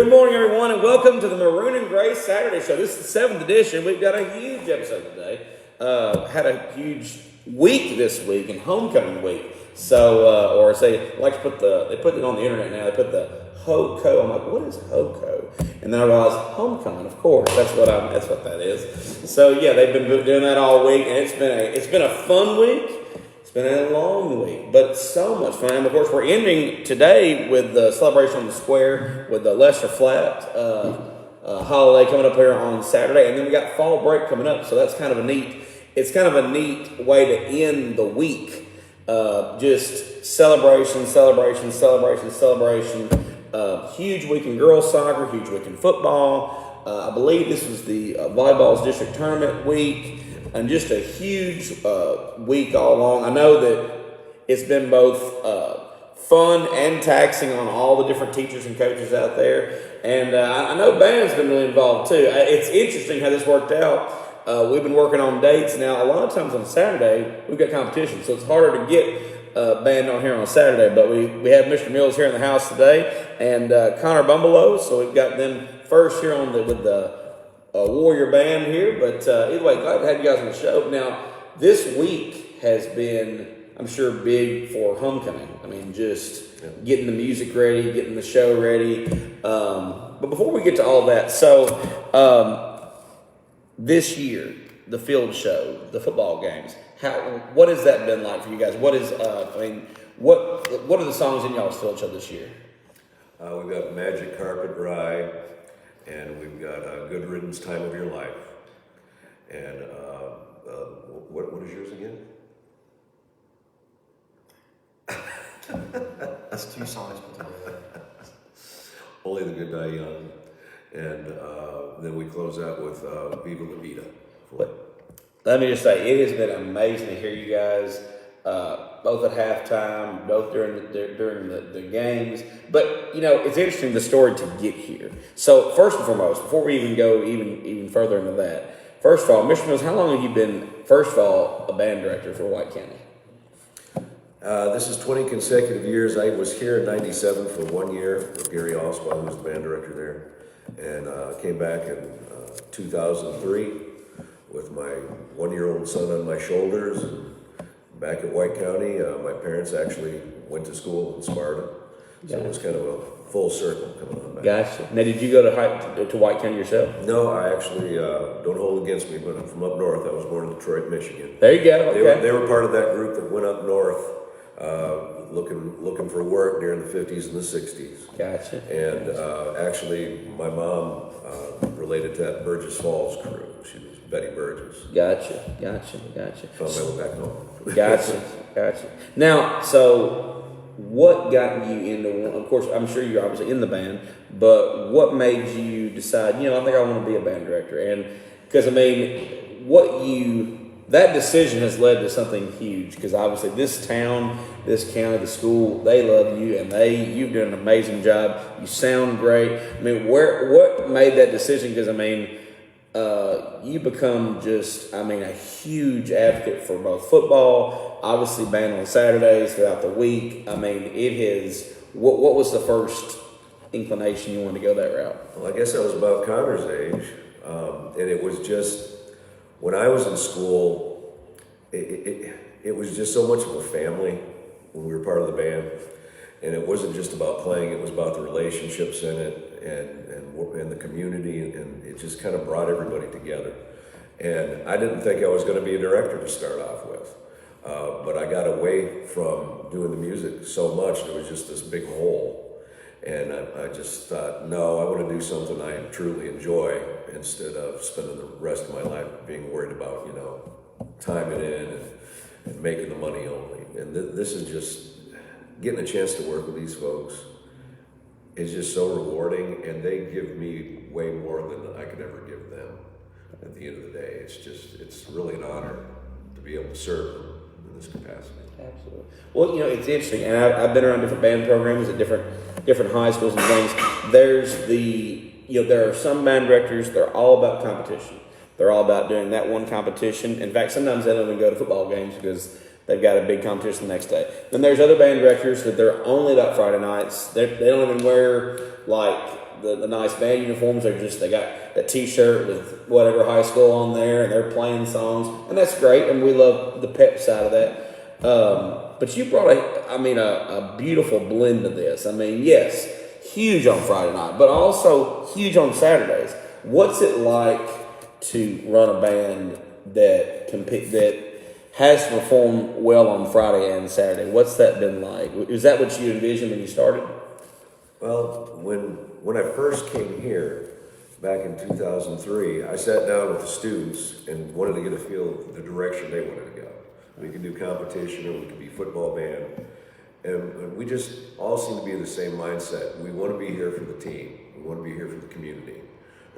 Good morning, everyone, and welcome to the Maroon and Gray Saturday Show. This is the 7th edition. We've got a huge episode today. Had a huge week this week, and homecoming week. So, or say, like to put they put it on the internet now. They put the HOCO. I'm like, what is HOCO? And then I realized homecoming. Of course, that's what that is. So yeah, they've been doing that all week, and it's been a fun week. It's been a long week, but so much fun. And of course, we're ending today with the celebration on the square with the Lester Flat holiday coming up here on Saturday, and then we got fall break coming up. So that's kind of a neat. It's kind of a neat way to end the week. Just celebration. Huge week in girls soccer. Huge week in football. I believe this was the volleyball's district tournament week. And just a huge week all along. I know that it's been both fun and taxing on all the different teachers and coaches out there. And I know band's been really involved too. It's interesting how this worked out. We've been working on dates now. A lot of times on Saturday, we've got competition. So it's harder to get band on here on a Saturday. But we have Mr. Mills here in the house today and Connor Bumbelow. So we've got them first here on with the Warrior Band here, but either way, glad to have you guys on the show. Now, this week has been, I'm sure, big for homecoming. I mean, just getting the music ready, getting the show ready. But before we get to all that, so this year, the field show, the football games, what has that been like for you guys? What is, what are the songs in y'all's field show this year? We've got Magic Carpet Ride. And we've got Good Riddance, Time of Your Life. And what is yours again? That's 2 songs put together. Only the Good Die Young. And then we close out with Viva La Vida. Let me just say, it has been amazing to hear you guys both at halftime, both during the games. But, you know, it's interesting, the story to get here. So, first and foremost, before we even go even further into that, first of all, Mr. Mills, how long have you been, first of all, a band director for White County? This is 20 consecutive years. I was here in 97 for 1 year with Gary Oswald, who was the band director there. And came back in 2003 with my 1-year-old son on my shoulders. Back at White County, my parents actually went to school in Sparta, so it was kind of a full circle coming on back. Gotcha. Now, did you go to White County yourself? No, I actually, don't hold against me, but I'm from up north. I was born in Detroit, Michigan. There you go. Okay. They were part of that group that went up north looking for work during the 50s and the 60s. Gotcha. And actually, my mom related to that Burgess Falls crew. She was Betty Burgess. Gotcha. Found my way back home. Gotcha. Now, so what got you into, of course, I'm sure you're obviously in the band, but what made you decide, I think I want to be a band director? And because, that decision has led to something huge, because obviously this town, this county, the school, they love you, and you've done an amazing job. You sound great. What made that decision? Because, you become just, a huge advocate for both football, obviously band on Saturdays throughout the week. What was the first inclination you wanted to go that route? Well, I guess I was about Connor's age, and it was just, when I was in school, it was just so much of a family when we were part of the band. And it wasn't just about playing, it was about the relationships in it and the community, and it just kind of brought everybody together. And I didn't think I was going to be a director to start off with, but I got away from doing the music so much, there was just this big hole. And I just thought, no, I want to do something I truly enjoy instead of spending the rest of my life being worried about, timing in and making the money only. And this is just, getting a chance to work with these folks is just so rewarding, and they give me way more than I could ever give them at the end of the day. It's really an honor to be able to serve them in this capacity. Absolutely. Well, it's interesting, and I've been around different band programs at different high schools and things. There are some band directors, they're all about competition. They're all about doing that one competition. In fact, sometimes they don't even go to football games because they've got a big competition the next day. Then there's other band directors that they're only about Friday nights. They don't even wear like the nice band uniforms. They got that T-shirt with whatever high school on there, and they're playing songs, and that's great. And we love the pep side of that. But you brought a beautiful blend of this. I mean, yes, huge on Friday night, but also huge on Saturdays. What's it like to run a band that has to perform well on Friday and Saturday? What's that been like? Is that what you envisioned when you started? Well, when I first came here back in 2003, I sat down with the students and wanted to get a feel of the direction they wanted to go. We could do competition or we could be football band. And we just all seem to be in the same mindset. We want to be here for the team. We want to be here for the community.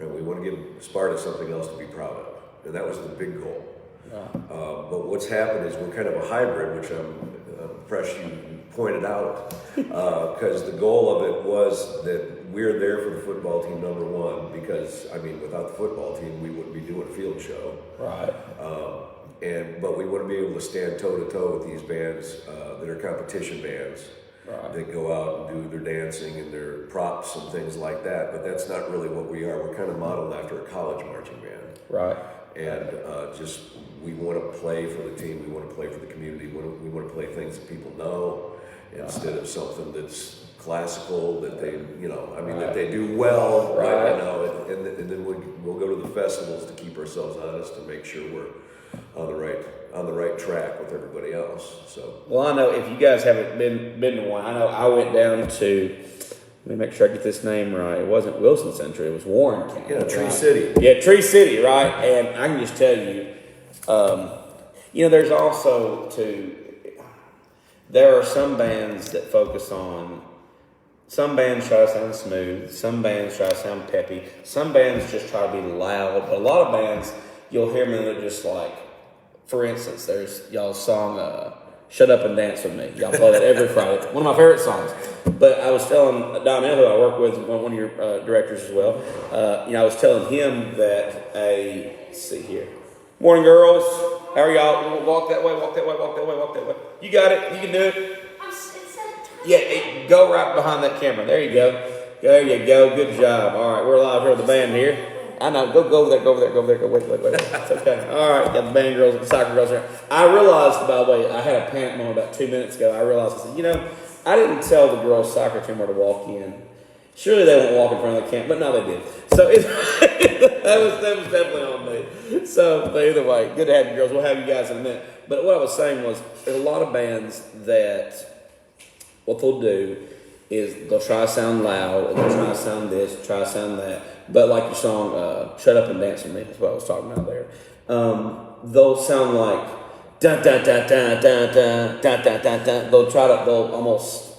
And we want to give Sparta something else to be proud of. And that was the big goal. But what's happened is we're kind of a hybrid, which I'm impressed you pointed out, because the goal of it was that we're there for the football team, number one, because, I mean, without the football team, we wouldn't be doing a field show. Right. But we want to be able to stand toe-to-toe with these bands that are competition bands. Right. That go out and do their dancing and their props and things like that. But that's not really what we are. We're kind of modeled after a college marching band. Right. And we want to play for the team. We want to play for the community. We want to play things that people know instead of something that's classical that they, that they do well, right? And then we'll go to the festivals to keep ourselves honest and make sure we're on the right track with everybody else. So. Well, I know if you guys haven't been to one, I know I went down to. Let me make sure I get this name right. It wasn't Wilson Century. It was Warren County. Yeah, Tree right? City. Yeah, Tree City, right? And I can just tell you, there's also there are some bands that focus on. Some bands try to sound smooth. Some bands try to sound peppy. Some bands just try to be loud. But a lot of bands, you'll hear them and they're just like, for instance, there's y'all's song, Shut Up and Dance With Me. Y'all play that every Friday. One of my favorite songs. But I was telling Donnell, who I work with, one of your directors as well, I was telling him that let's see here. Morning, girls. How are y'all? Walk that way, walk that way, walk that way, walk that way. You got it. You can do it. Yeah, go right behind that camera. There you go. There you go. Good job. All right, we're live here with the band here. I know. Go over there. Go over there. Go over there. Go wait. It's okay. All right. Got the band girls, the soccer girls here. I realized, by the way, I had a panic moment about 2 minutes ago. I realized, I said, I didn't tell the girls' soccer team where to walk in. Surely they won't walk in front of the camp, but no, they did. So that was definitely on me. So, but either way, good to have you girls. We'll have you guys in a minute. But what I was saying was, there's a lot of bands that what they'll do is they'll try to sound loud, and they'll try to sound this, try to sound that. But like your song, Shut Up and Dance With Me, that's what I was talking about there. They'll sound like da da da da da da da da da da. They'll almost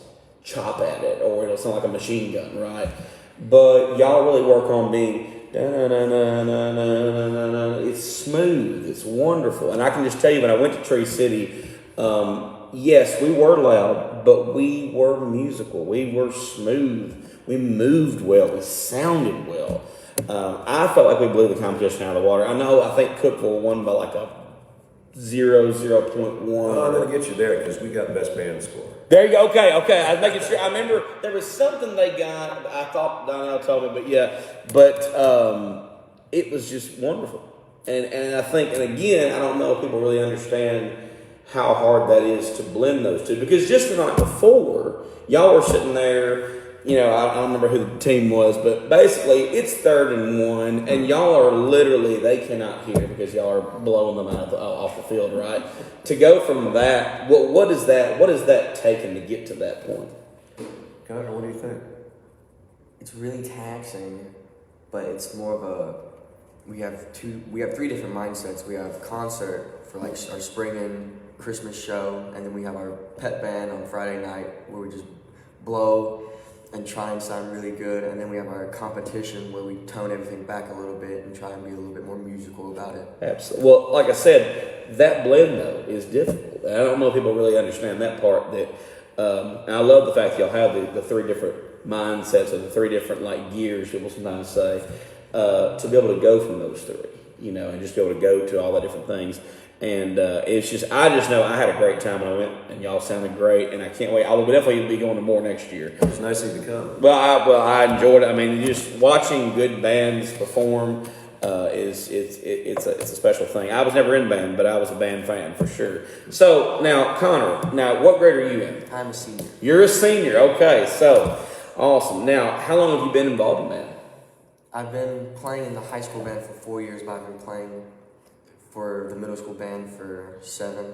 chop at it, or it'll sound like a machine gun, right? But y'all really work on being da da da da da da da. It's smooth, it's wonderful, and I can just tell you when I went to Tree City. Yes, we were loud, but we were musical. We were smooth. We moved well. We sounded well. I felt like we blew the competition out of the water. I think Cookville won by like a 0.1. Well, I'm going to get you there because we got best band score. There you go. Okay. I was making sure. I remember there was something they got. I thought Donnell told me, but yeah. But it was just wonderful. And I think, and again, I don't know if people really understand how hard that is to blend those two. Because just the night before, y'all were sitting there, I don't remember who the team was, but basically it's 3rd and 1, and y'all are literally, they cannot hear because y'all are blowing them off the field, right? To go from that, what is that taking to get to that point? Connor, what do you think? It's really taxing, but it's more of we have 3 different mindsets. We have concert for like our spring and Christmas show, and then we have our pet band on Friday night where we just blow and try and sound really good, and then we have our competition where we tone everything back a little bit and try and be a little bit more musical about it. Absolutely. Well, like I said, that blend though is difficult. I don't know if people really understand that part. That and I love the fact y'all have the 3 different mindsets or the 3 different like gears. People sometimes say to be able to go from those 3. and just be able to go to all the different things. And it's just, I just know I had a great time when I went, and y'all sounded great, and I can't wait. I will definitely be going to more next year. It's nice of you to come. Well, I enjoyed it. I mean, just watching good bands perform it's a special thing. I was never in band, but I was a band fan for sure. So now, Connor, what grade are you in? I'm a senior. You're a senior. Okay, so awesome. Now, how long have you been involved in band? I've been playing in the high school band for 4 years, but I've been playing for the middle school band for 7,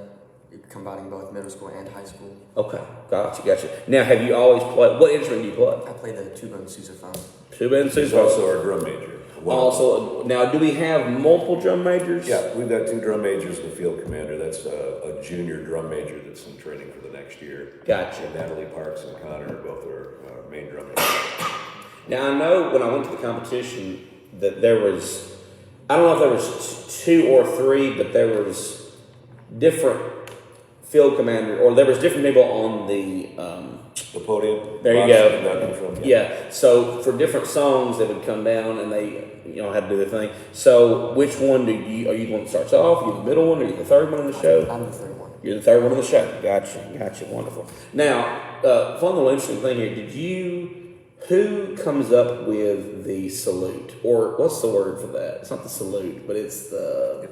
combining both middle school and high school. Okay, gotcha. Now, have you always played? What instrument do you play? I play the tuba and sousaphone. Tuba and He's sousaphone. also our drum major. Also, now, do we have multiple drum majors? Yeah, we've got 2 drum majors and a field commander. That's a junior drum major that's in training for the next year. Gotcha. And Natalie Parks and Connor are both our main drum majors. Now, I know when I went to the competition that there was, I don't know if there was 2 or 3, but there was different field commander, or there was different people on the podium. There you go. Yeah. So for different songs, they would come down and they, had to do their thing. So which one are you the one that starts off? Are you the middle one? Are you the third one in the show? I'm the third one. You're the third one in the show. Gotcha. Wonderful. Now, one little interesting thing here. Who comes up with the salute? Or what's the word for that? It's not the salute, but it's the...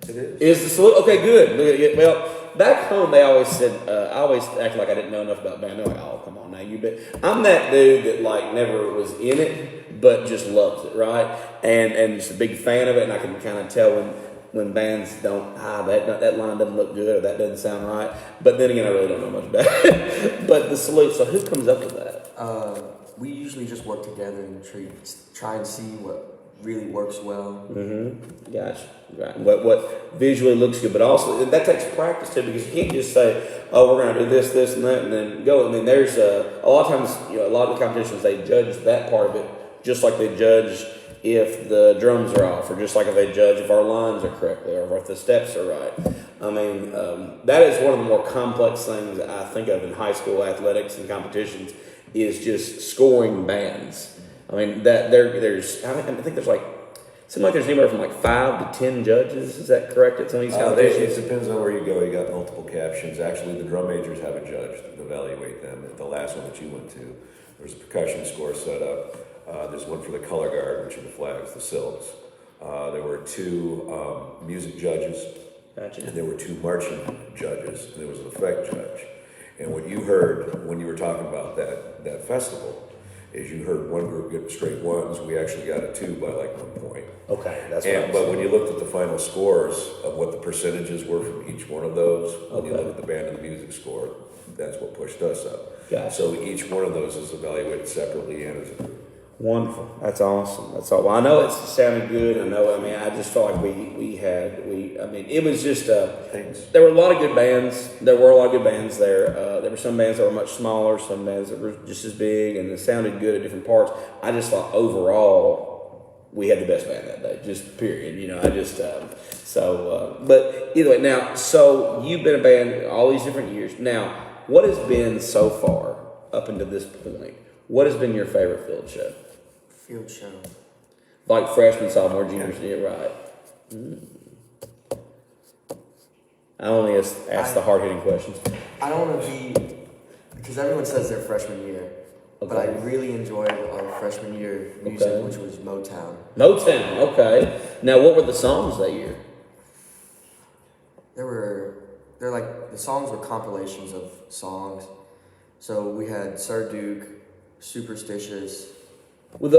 It is. Is the salute? Okay, good. Well, back home they always said, I always acted like I didn't know enough about band. They're like, oh, come on now, you bet. I'm that dude that never was in it, but just loves it, right? And just a big fan of it, and I can kind of tell when bands don't, that line doesn't look good or that doesn't sound right. But then again, I really don't know much about it. But the salute, so who comes up with that? We usually just work together and try and see what really works well. Mm-hmm. Gotcha. Right. What visually looks good, but also that takes practice too, because you can't just say, "Oh, we're going to do this, and that," and then go. I mean, there's a lot of times, a lot of the competitions they judge that part of it, just like they judge if the drums are off, or just like if they judge if our lines are correctly, or if the steps are right. I mean, that is one of the more complex things that I think of in high school athletics and competitions is just scoring bands. I mean, that there's I think there's it seems like there's anywhere from 5 to 10 judges. Is that correct at some of these competitions? It depends on where you go. You got multiple captions. Actually, the drum majors have a judge to evaluate them. At the last one that you went to, there's a percussion score set up. There's one for the color guard, which are the flags, the silks. There were 2 music judges, Gotcha. And there were 2 marching judges, and there was an effect judge. And what you heard when you were talking about that festival is you heard one group get straight 1s. We actually got a 2 by 1 point. Okay, that's But when you looked at the final scores of what the percentages were from each one of those, when you Okay. look at the band and the music score, that's what pushed us up. Gotcha. So each one of those is evaluated separately and as a group. Wonderful. That's awesome. That's all. Well, I know it sounded good. I just felt like it was just, Thanks. there were a lot of good bands. There were a lot of good bands there. There were some bands that were much smaller, some bands that were just as big, and it sounded good at different parts. I just thought overall, we had the best band that day, just period. But either way, now, so you've been a band all these different years. Now, what has been so far up until this point? What has been your favorite field show? Field show. Like freshman, sophomore, juniors, yeah, right. I only ask the hard-hitting questions. I don't want to be, because everyone says their freshman year, but I really enjoyed our freshman year music, which was Motown. Motown, okay. Now, what were the songs that year? The songs were compilations of songs. So we had Sir Duke, Superstitious. With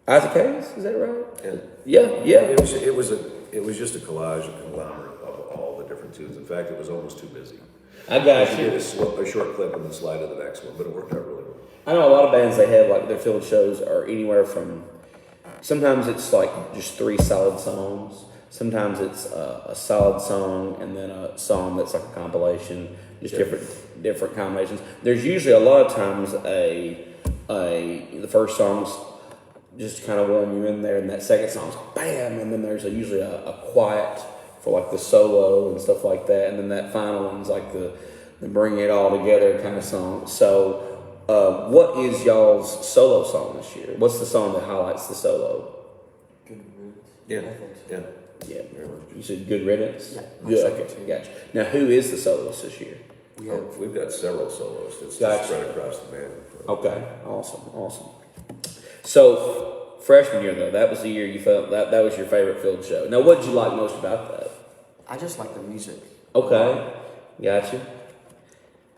Isaac Hayes, is that right? And Yeah. it was just a collage, a conglomerate of all the different tunes. In fact, it was almost too busy. I got You you. did a short clip and then slide to the next one, but it worked out really well. I know a lot of bands, they have their field shows are anywhere from, sometimes it's just 3 solid songs. Sometimes it's a solid song and then a song that's like a compilation, just different combinations. There's usually a lot of times the first song's just kind of warm you in there, and that second song's bam, and then there's usually a quiet for the solo and stuff like that, and then that final one's the bring it all together kind of song. So what is y'all's solo song this year? What's the song that highlights the solo? Good riddance. Yeah, I think so. yeah. Yeah. You said Good Riddance? Yeah. Good. Okay, gotcha. Now, who is the soloist this year? We've got several soloists. It's Gotcha. just spread across the band. Okay, awesome. So, freshman year though, that was the year you felt that was your favorite field show. Now, what did you like most about that? I just like the music. Okay, gotcha.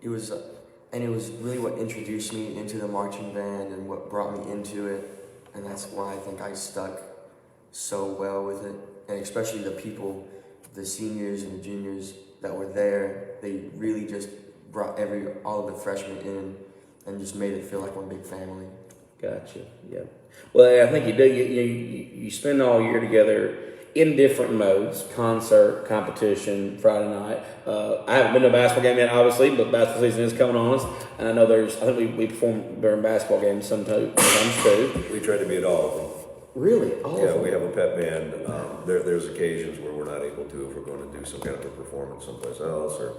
It was, and it was really what introduced me into the marching band and what brought me into it, and that's why I think I stuck so well with it. And especially the people, the seniors and the juniors that were there, they really just brought all of the freshmen in and just made it feel like one big family. Gotcha. Yeah. Well, I think you do. You spend all year together in different modes: concert, competition, Friday night. I haven't been to a basketball game yet, obviously, but basketball season is coming on us, and I know I think we perform during basketball games sometimes too. We try to be at all of them. Really? All of them? We have a pep band. There's occasions where we're not able to if we're going to do some kind of a performance someplace else, or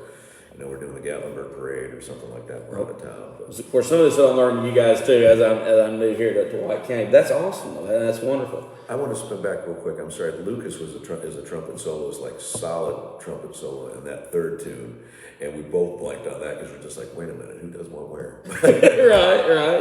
we're doing the Gatlinburg Parade or something like that. We're out of town. But. Of course, some of this I'm learning you guys too, as I'm new here to White County. That's awesome, though. That's wonderful. I want to spin back real quick. I'm sorry. Lucas is a trumpet soloist, like solid trumpet solo in that third tune, and we both blanked on that because we're just like, wait a minute, who does one where? right.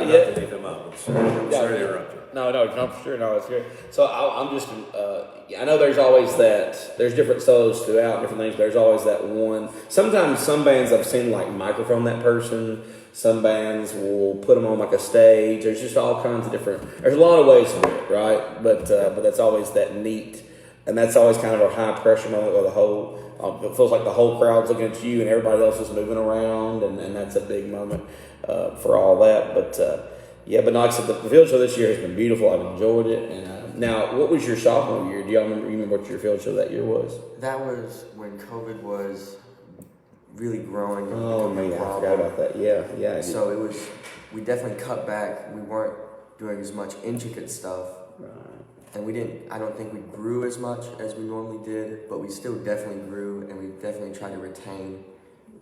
Yeah. Not to leave him out. I'm sorry to interrupt you. No, for sure. No, it's good. So I'm just, I know there's always there's different solos throughout, different things. There's always that one. Sometimes some bands I've seen like microphone that person. Some bands will put them on like a stage. There's just all kinds of there's a lot of ways to do it, right? But that's always that neat, and that's always kind of a high pressure moment where it feels like the whole crowd's looking at you and everybody else is moving around, and that's a big moment for all that. But like I said, the field show this year has been beautiful. I've enjoyed it. And now, what was your sophomore year? Do y'all remember what your field show that year was? That was when COVID was really growing. And oh man, I forgot about that. Yeah. So we definitely cut back. We weren't doing as much intricate stuff. Right. And I don't think we grew as much as we normally did, but we still definitely grew, and we definitely tried to retain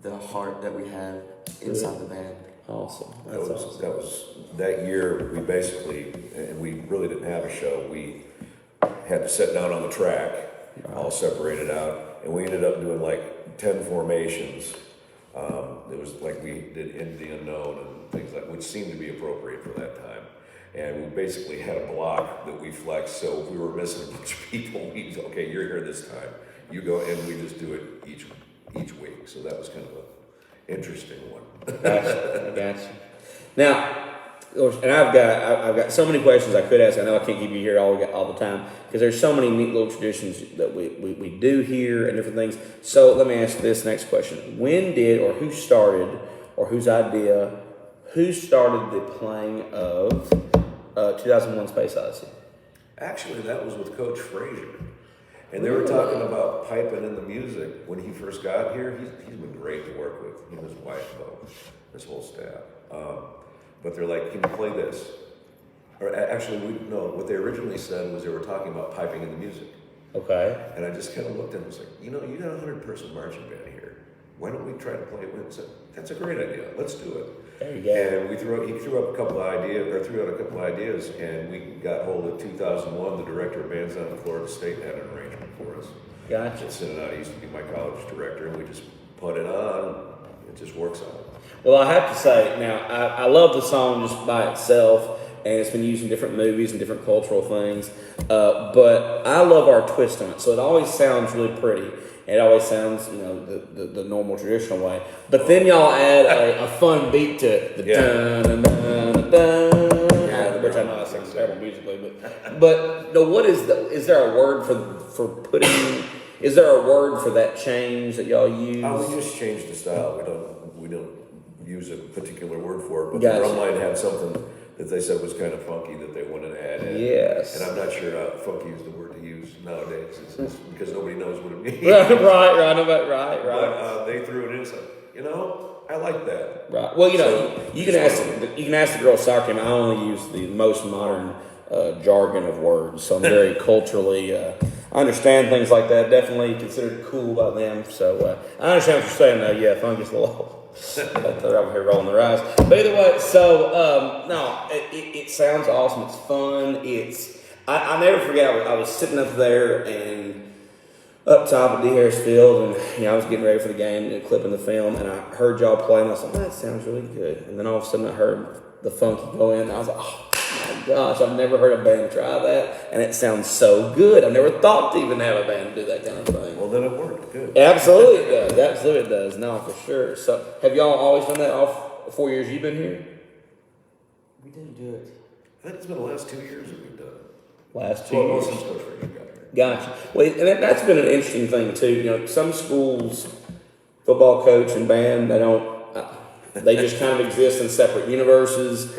the heart that we have inside the band. Awesome. That year we basically, and we really didn't have a show. We had to sit down on the track, all separated out, and we ended up doing like 10 formations. It was like we did Into the Unknown and things like, which seemed to be appropriate for that time. And we basically had a block that we flexed, so if we were missing a bunch of people, okay, you're here this time. You go, and we just do it each week. So that was kind of an interesting one. Gotcha. Now, and I've got so many questions I could ask. I know I can't keep you here all the time because there's so many neat little traditions that we do here and different things. So let me ask this next question: when did or who started or whose idea? Who started the playing of 2001: Space Odyssey? Actually, that was with Coach Frazier. And they were talking about piping in the music when he first got here. He's been great to work with. He and his wife, though, his whole staff. But they're like, can you play this? Or actually, what they originally said was they were talking about piping in the music. Okay. And I just kind of looked at him and was like, you got a 100-person marching band here. Why don't we try to play it with? Said, that's a great idea. Let's do it. There you go. And he threw out a couple of ideas, and we got hold of 2001. The director of bands down at Florida State had an arrangement for us. Gotcha. Cincinnati used to be my college director, and we just put it on. It just works out. Well, I have to say, now, I love the song just by itself, and it's been used in different movies and different cultural things, but I love our twist on it. So it always sounds really pretty. It always sounds, the normal traditional way. But then y'all add a fun beat to it. The dun dun dun dun, which I know I sing terrible musically, but what is there a word for putting? Is there a word for that change that y'all use? We just changed the style. We don't use a particular word for it, but Gotcha. the drum line had something that they said was kind of funky that they wanted to add in. Yes. And I'm not sure funky is the word to use nowadays. It's because nobody knows what it means. right. But they threw it in and said, I like that. Right. Well, you can ask the girls soccer team. I only use the most modern jargon of words, so I'm very culturally. I understand things like that. Definitely considered cool by them. So I understand what you're saying, though. Yeah, funk is a little. They're over here rolling their eyes. But either way, so no, it sounds awesome. It's fun. I never forget. I was sitting up there and up top of D. Harris Field, and I was getting ready for the game and clipping the film, and I heard y'all play, and I was like, that sounds really good. And then all of a sudden, I heard the funky go in, and I was like, oh my gosh, I've never heard a band try that, and it sounds so good. I've never thought to even have a band do that kind of thing. Well, then it worked. Good. Absolutely it does. Absolutely it does. No, for sure. So, have y'all always done that all 4 years you've been here? We didn't do it. I think it's been the last 2 years that we've done it. Last 2 Well, years. since Coach Frazier got here. Gotcha. Well, and that's been an interesting thing too. Some schools, football coach and band, they don't. They just kind of exist in separate universes.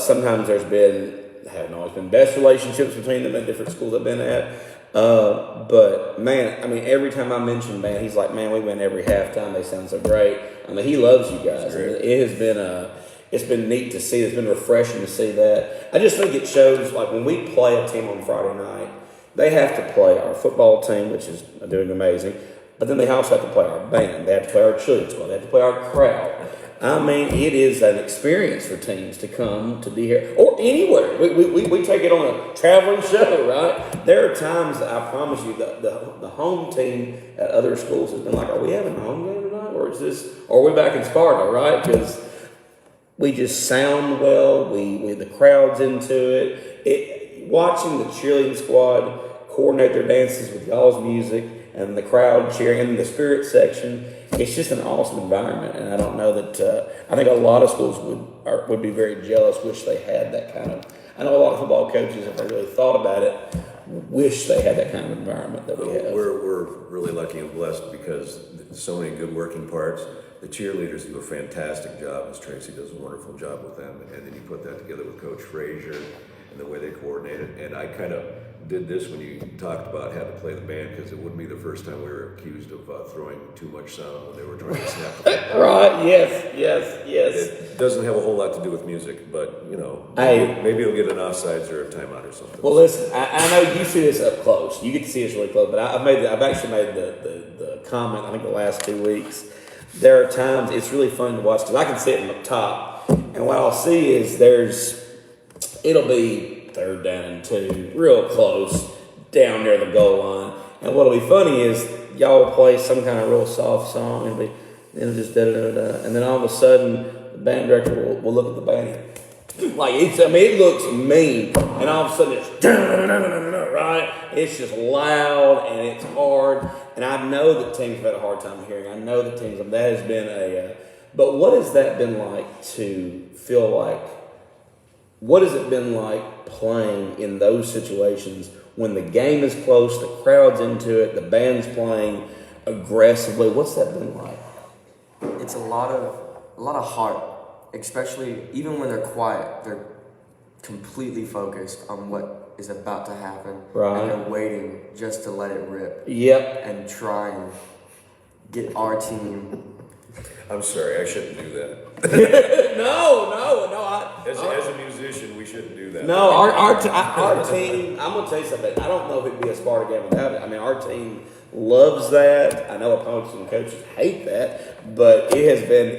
Sometimes haven't always been best relationships between them at different schools I've been at. But man, I mean, every time I mention band, he's like, man, we win every halftime. They sound so great. I mean, he loves you guys. I mean, it has been it's been neat to see. It's been refreshing to see that. I just think it shows, like, when we play a team on Friday night, they have to play our football team, which is doing amazing, but then they also have to play our band. They have to play our cheerleading squad. They have to play our crowd. I mean, it is an experience for teams to come to be here, or anywhere. We take it on a traveling show, right? There are times, I promise you, the home team at other schools has been like, are we having a home game tonight? Or are we back in Sparta, right? Because we just sound well. We the crowd's into it. Watching the cheerleading squad coordinate their dances with y'all's music and the crowd cheering and the spirit section, it's just an awesome environment. And I don't know that I think a lot of schools would be very jealous, wish they had that kind of. I know a lot of football coaches, if they really thought about it, wish they had that kind of environment that we have. We're really lucky and blessed because so many good working parts. The cheerleaders do a fantastic job, as Tracy does a wonderful job with them, and then you put that together with Coach Frazier and the way they coordinate it. And I kind of did this when you talked about how to play the band, because it wouldn't be the first time we were accused of throwing too much sound when they were trying to snap the band. Right, yes. It doesn't have a whole lot to do with music, but, maybe you'll get an offsides or a timeout or something. Well, listen, I know you see this up close. You get to see us really close, but I've actually made the comment, I think the last 2 weeks. There are times it's really fun to watch because I can see it from up top, and what I'll see is it'll be 3rd down and 2, real close, down near the goal line. And what'll be funny is y'all will play some kind of real soft song, and it'll just da-da-da-da, and then all of a sudden the band director will look at the band. Like, it looks mean, and all of a sudden it's da-da-da-da-da-da, right? It's just loud and it's hard, and I know that teams have had a hard time hearing. I know that teams, that has been but what has that been like to feel like? What has it been like playing in those situations when the game is close, the crowd's into it, the band's playing aggressively? What's that been like? It's a lot of heart, especially even when they're quiet. They're completely focused on what is about to happen, right? And they're waiting just to let it rip. Yep. And try and get our team. I'm sorry, I shouldn't do that. No. As a musician, we shouldn't do that. No, our team. I'm gonna tell you something. I don't know if it'd be a Sparta game without it. I mean, our team loves that. I know opponents and coaches hate that, but it has been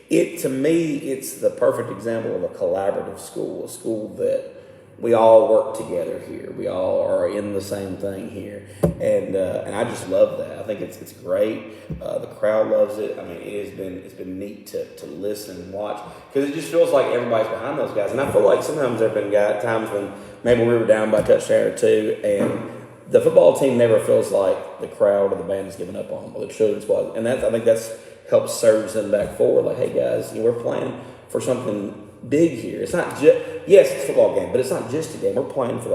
it to me. It's the perfect example of a collaborative school, a school that we all work together here. We all are in the same thing here, and I just love that. I think it's great. The crowd loves it. I mean, it's been neat to listen and watch because it just feels like everybody's behind those guys. And I feel like sometimes there've been times when maybe we were down by a touchdown or two, and the football team never feels like the crowd or the band is giving up on them or the children's squad. And I think that's helps surge them back forward. Like, hey guys, we're playing for something big here. It's not just, yes, it's a football game, but it's not just a game. We're playing for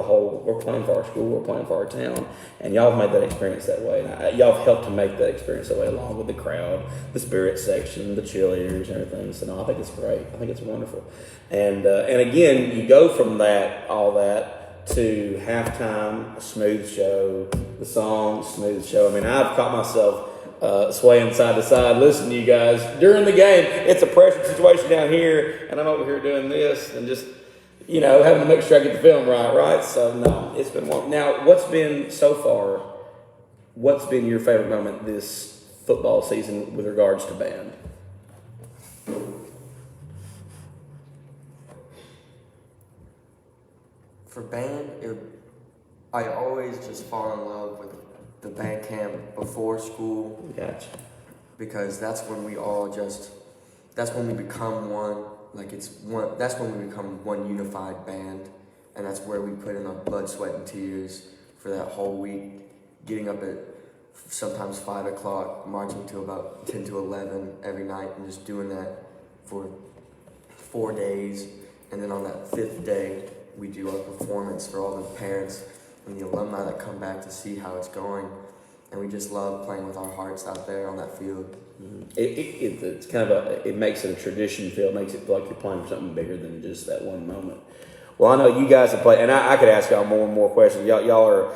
we're playing for our school, we're playing for our town, and y'all have made that experience that way. And y'all have helped to make that experience that way, along with the crowd, the spirit section, the cheerleaders, and everything. So no, I think it's great. I think it's wonderful. And again, you go from all that to halftime, a smooth show, the song, smooth show. I mean, I've caught myself swaying side to side, listening to you guys during the game. It's a pressure situation down here, and I'm over here doing this and just, having to make sure I get the film right? So, no, it's been one. Now, what's been your favorite moment this football season with regards to band? For band, I always just fall in love with the band camp before school. Gotcha. Because that's when we become one. Like that's when we become one unified band, and that's where we put in our blood, sweat, and tears for that whole week. Getting up at sometimes 5 o'clock, marching to about 10 to 11 every night, and just doing that for 4 days. And then on that 5th day, we do our performance for all the parents and the alumni that come back to see how it's going. And we just love playing with our hearts out there on that field. It's kind of it makes it a tradition feel. It makes it feel like you're playing for something bigger than just that one moment. Well, I know you guys have played, and I could ask y'all more and more questions. Y'all are,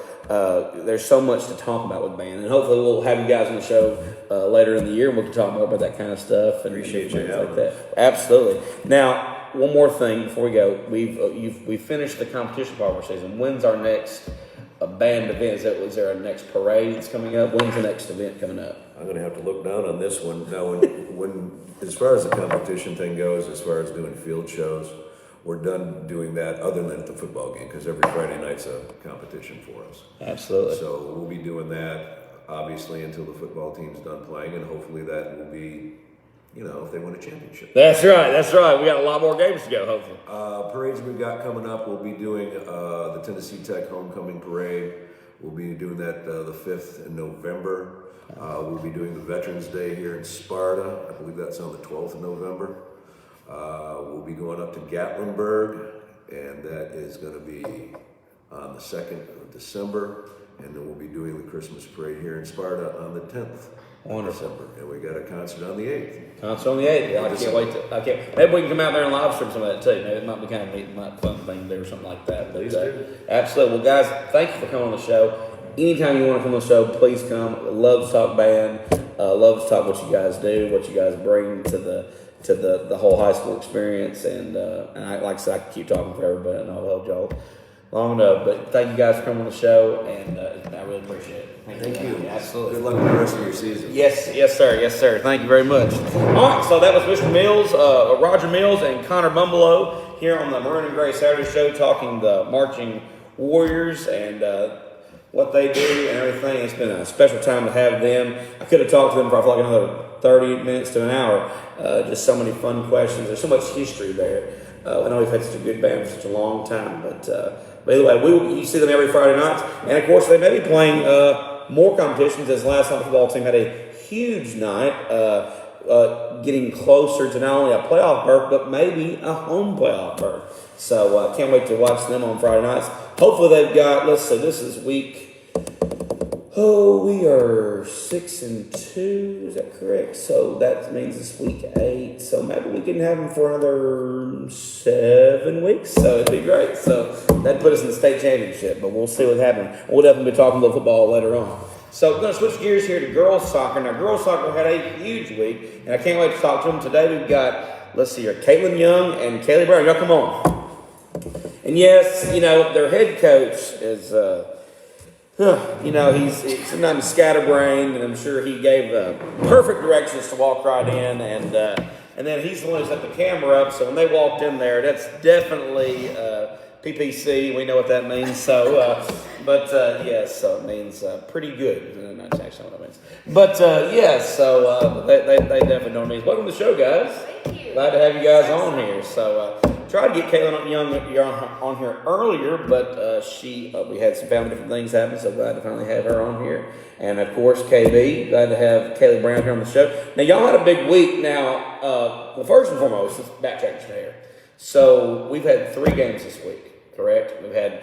there's so much to talk about with band, and hopefully we'll have you guys on the show later in the year, and we can talk more about that kind of stuff and Appreciate things you like that. Absolutely. Now, one more thing before we go. We've finished the competition part of our season. When's our next band event? Is there a next parade that's coming up? When's the next event coming up? I'm going to have to look down on this one. Now, when as far as the competition thing goes, as far as doing field shows, we're done doing that other than at the football game, because every Friday night's a competition for us. Absolutely. So we'll be doing that, obviously, until the football team's done playing, and hopefully that will be, if they win a championship. That's right. We got a lot more games to go, hopefully. Parades we've got coming up, we'll be doing the Tennessee Tech Homecoming Parade. We'll be doing that the 5th in November. We'll be doing the Veterans Day here in Sparta. I believe that's on the 12th of November. We'll be going up to Gatlinburg, and that is going to be on the 2nd of December. And then we'll be doing the Christmas parade here in Sparta on the 10th of December. And we got a concert on the 8th. Concert on the 8th. Yeah, I can't wait to. Maybe we can come out there and live stream some of that too. Maybe it might be kind of neat, fun thing to do or something like that. But, Please do. Absolutely. Well, guys, thank you for coming on the show. Anytime you want to come on the show, please come. Love to talk band. Love to talk what you guys do, what you guys bring to the whole high school experience. And like I said, I can keep talking forever, but I'll hold y'all long enough. But thank you guys for coming on the show, and I really appreciate it. Thank you. Absolutely. Good luck with the rest of your season. Yes, sir. Thank you very much. All right, so that was Mr. Mills, Roger Mills, and Connor Bumbelow here on the Maroon and Gray Saturday Show, talking the marching warriors and what they do and everything. It's been a special time to have them. I could have talked to them for I feel like another 30 minutes to an hour. Just so many fun questions. There's so much history there. I know we've had such a good band for such a long time, but anyway, you see them every Friday night, and of course they may be playing more competitions, as last night the football team had a huge night, getting closer to not only a playoff berth, but maybe a home playoff berth. So can't wait to watch them on Friday nights. Hopefully they've got, let's see, this is week, we are 6-2, is that correct? So that means it's week 8, so maybe we can have them for another 7 weeks, so it'd be great. So that'd put us in the state championship, but we'll see what happens. We'll definitely be talking about football later on. So we're going to switch gears here to girls soccer. Now, girls soccer had a huge week, and I can't wait to talk to them. Today we've got, let's see here, Caitlin Young and Kaylee Brown. Y'all come on. And yes, their head coach is, he's sometimes scatterbrained, and I'm sure he gave perfect directions to walk right in, and then he's the one who set the camera up. So when they walked in there, that's definitely PPC. We know what that means. So, yes, so it means pretty good. That's actually what it means. But yes, so they definitely know what it means. Welcome to the show, guys. Thank you. Glad to have you guys on here. So. Tried to get Caitlin Young on here earlier, but we had some family different things happen, so glad to finally have her on here. And of course, KB, glad to have Kaylee Brown here on the show. Now, y'all had a big week. Now, well, first and foremost, let's backtrack here. So we've had 3 games this week, correct? We've had.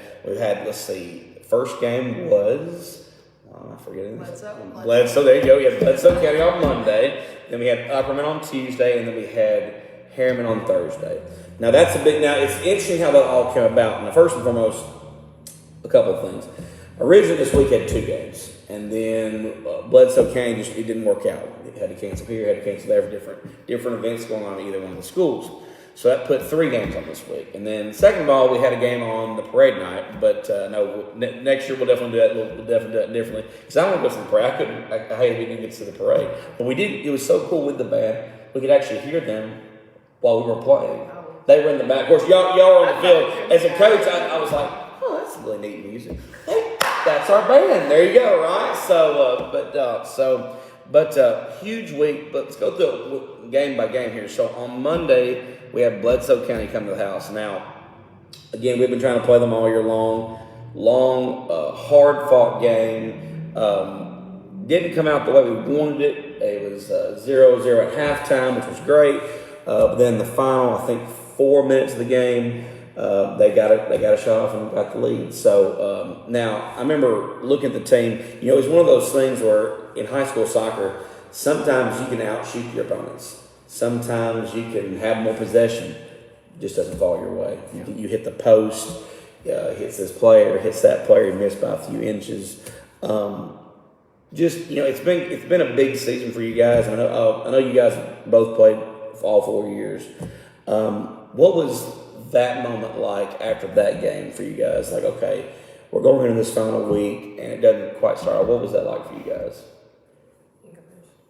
Let's see. First game was. I'm forgetting. Bledsoe. There you go. We had Bledsoe County on Monday. Then we had Upperman on Tuesday, and then we had Harriman on Thursday. Now it's interesting how that all came about. Now, first and foremost, a couple of things. Originally, this week had 2 games, and then Bledsoe County it didn't work out. It had to cancel here, had to cancel there for different events going on at either one of the schools. So that put 3 games on this week. And then second of all, we had a game on the parade night, but next year we'll definitely do that. We'll definitely do that differently. Because I want to go to the parade. I hated we didn't get to the parade, but we did. It was so cool with the band. We could actually hear them while we were playing. They were in the back. Of course, y'all were on the field. As a coach, I was like, some really neat music. Hey, that's our band. There you go, right? But huge week. But let's go through it game by game here. So on Monday, we have Bledsoe County come to the house. Now, again, we've been trying to play them all year long. Hard-fought game. Didn't come out the way we wanted it. It was 0-0 at halftime, which was great. But then the final, I think, 4 minutes of the game, they got a shot off and got the lead. So now I remember looking at the team. You know, it's one of those things where in high school soccer, sometimes you can outshoot your opponents. Sometimes you can have more possession. It just doesn't fall your way. Yeah. You hit the post, hits this player, hits that player, you miss by a few inches. It's been a big season for you guys. I know you guys both played all 4 years. What was that moment like after that game for you guys? Like, okay, we're going into this final week and it doesn't quite start. What was that like for you guys?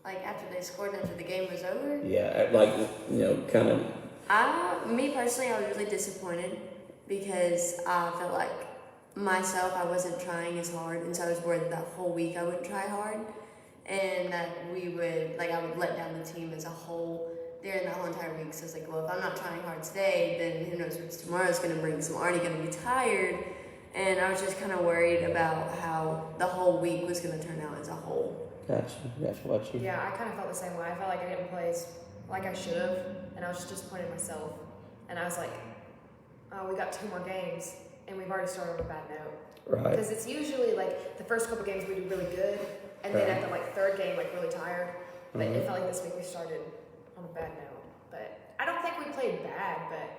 Like after they scored after the game was over? Yeah, kind of. Me personally, I was really disappointed because I felt like myself, I wasn't trying as hard, and so I was worried that whole week I wouldn't try hard, and that I would let down the team as a whole during that whole entire week. So it's like, well, if I'm not trying hard today, then who knows what tomorrow's going to bring, so I'm already going to be tired, and I was just kind of worried about how the whole week was going to turn out as a whole. Gotcha. What you? Yeah, I kind of felt the same way. I felt like I didn't play like I should have, and I was just disappointed in myself. And I was like, oh, we got 2 more games, and we've already started on a bad note. Right. Because it's usually like the first couple games we do really good, and then at the third game really tired. But it felt like this week we started on a bad note. But I don't think we played bad, but